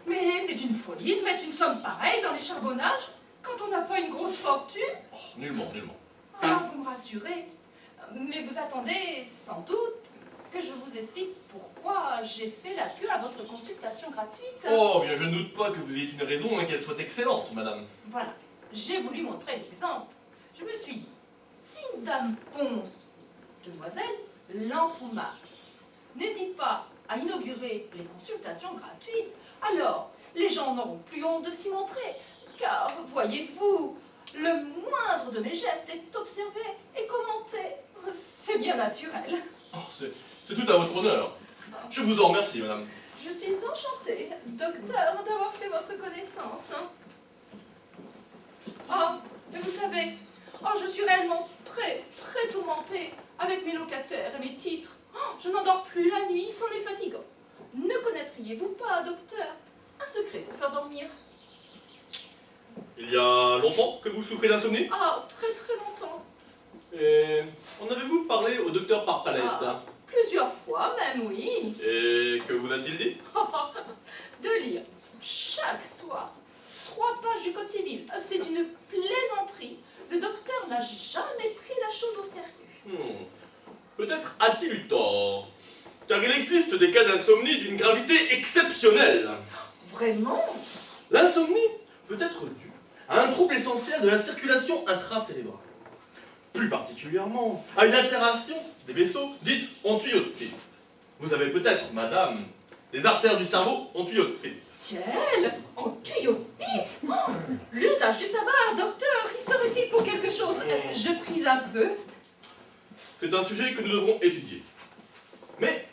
Mais c'est une folie de mettre une somme pareille dans les charbonnages quand on n'a pas une grosse fortune. Oh, nullement, nullement. Ah, vous me rassurez. Mais vous attendez sans doute que je vous explique pourquoi j'ai fait la queue à votre consultation gratuite. Oh, bien je ne doute pas que vous ayez une raison et qu'elle soit excellente, madame. Voilà, j'ai voulu montrer l'exemple. Je me suis dit, si une dame ponce, demoiselle Lampomax, n'hésite pas à inaugurer les consultations gratuites, alors les gens n'auront plus honte de s'y montrer. Car, voyez-vous, le moindre de mes gestes est observé et commenté. C'est bien naturel. Oh, c'est tout à votre honneur. Je vous en remercie, madame. Je suis enchantée, docteur, d'avoir fait votre connaissance. Ah, mais vous savez, je suis réellement très tourmentée avec mes locataires et mes titres. Je n'endors plus la nuit, c'en est fatigant. Ne connaîtriez-vous pas, docteur, un secret pour faire dormir? Il y a longtemps que vous souffrez d'insomnie? Ah, très longtemps. Et en avez-vous parlé au docteur Parpalette? Plusieurs fois même, oui. Et que vous a-t-il dit? De lire chaque soir 3 pages du Code civil. C'est une plaisanterie. Le docteur n'a jamais pris la chose au sérieux. Peut-être a-t-il eu tort, car il existe des cas d'insomnie d'une gravité exceptionnelle. Vraiment? L'insomnie peut être due à un trouble essentiel de la circulation intracérébrale. Plus particulièrement à une altération des vaisseaux dites en tuyauterie. Vous avez peut-être, madame, les artères du cerveau en tuyauterie. Ciel, en tuyauterie? L'usage du tabac, docteur, y serait-il pour quelque chose? Je prise un peu. C'est un sujet que nous devrons étudier. Mais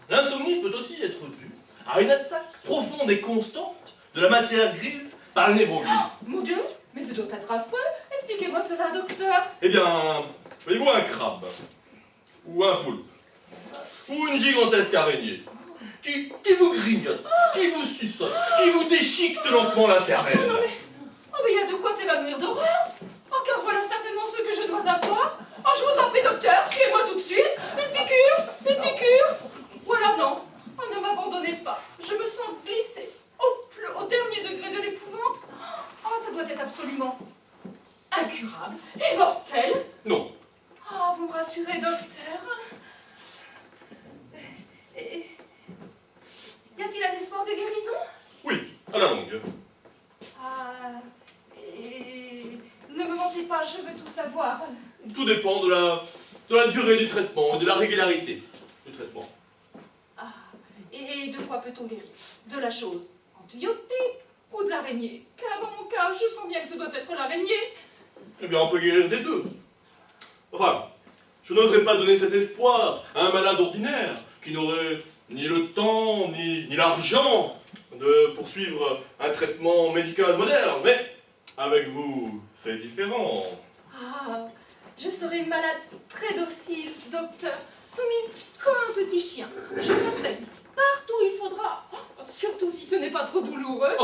l'insomnie peut aussi être due à une attaque profonde et constante de la matière grise par la névrologie. Mon Dieu, mais ce doit être affreux. Expliquez-moi cela, docteur. Eh bien, voyez-vous un crabe, ou un poulpe, ou une gigantesque araignée, qui vous grignote, qui vous suçote, qui vous déchiquette lentement la cervelle. Non mais il y a de quoi s'évanouir d'horreur. Car voilà certainement ce que je dois avoir. Je vous en prie, docteur, tuez-moi tout de suite. Une piqûre. Ou alors non, ne m'abandonnez pas. Je me sens glissée au dernier degré de l'épouvante. Ça doit être absolument incurable et mortel. Non. Vous me rassurez, docteur. Y a-t-il un espoir de guérison? Oui, à la longue. Et ne me mentez pas, je veux tout savoir. Tout dépend de la durée du traitement et de la régularité du traitement. Et de quoi peut-on guérir? De la chose en tuyauterie ou de l'araignée? Car dans mon cas, je sens bien que ce doit être l'araignée. Eh bien, on peut guérir des deux. Enfin, je n'oserais pas donner cet espoir à un malade ordinaire qui n'aurait ni le temps ni l'argent de poursuivre un traitement médical moderne. Mais avec vous, c'est différent. Je serai une malade très docile, docteur, soumise comme un petit chien. Je passerai partout où il faudra, surtout si ce n'est pas trop douloureux.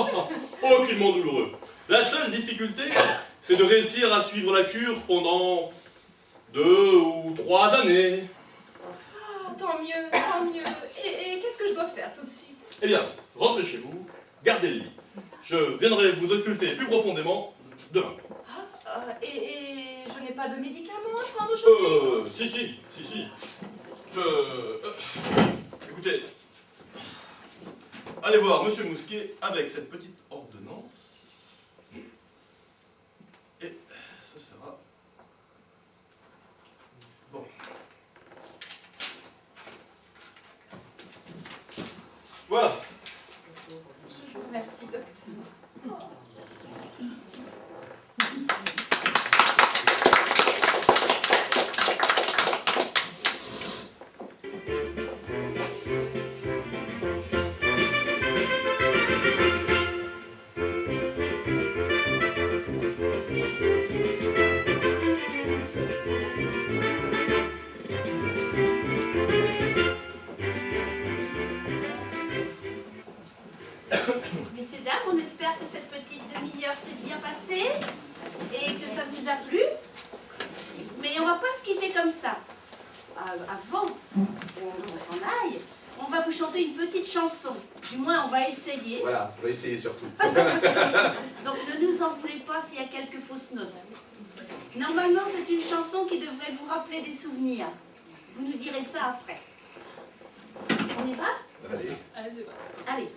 Aucunement douloureux. La seule difficulté, c'est de réussir à suivre la cure pendant 2 ou 3 années. Tant mieux. Et qu'est-ce que je dois faire tout de suite? Eh bien, rentrez chez vous, gardez le lit. Je viendrai vous occulter plus profondément demain. Et je n'ai pas de médicaments à prendre aujourd'hui? Si. Écoutez, allez voir Monsieur Mousquet avec cette petite ordonnance. Et ce sera... Bon. Voilà. Je vous remercie, docteur. Messieurs, dames, on espère que cette petite demi-heure s'est bien passée et que ça vous a plu. Mais on va pas se quitter comme ça. Avant qu'on s'en aille, on va vous chanter une petite chanson. Du moins, on va essayer. Voilà, on va essayer surtout. Donc ne nous en voulez pas s'il y a quelques fausses notes. Normalement, c'est une chanson qui devrait vous rappeler des souvenirs. Vous nous direz ça après. On y va? Allez. Allez.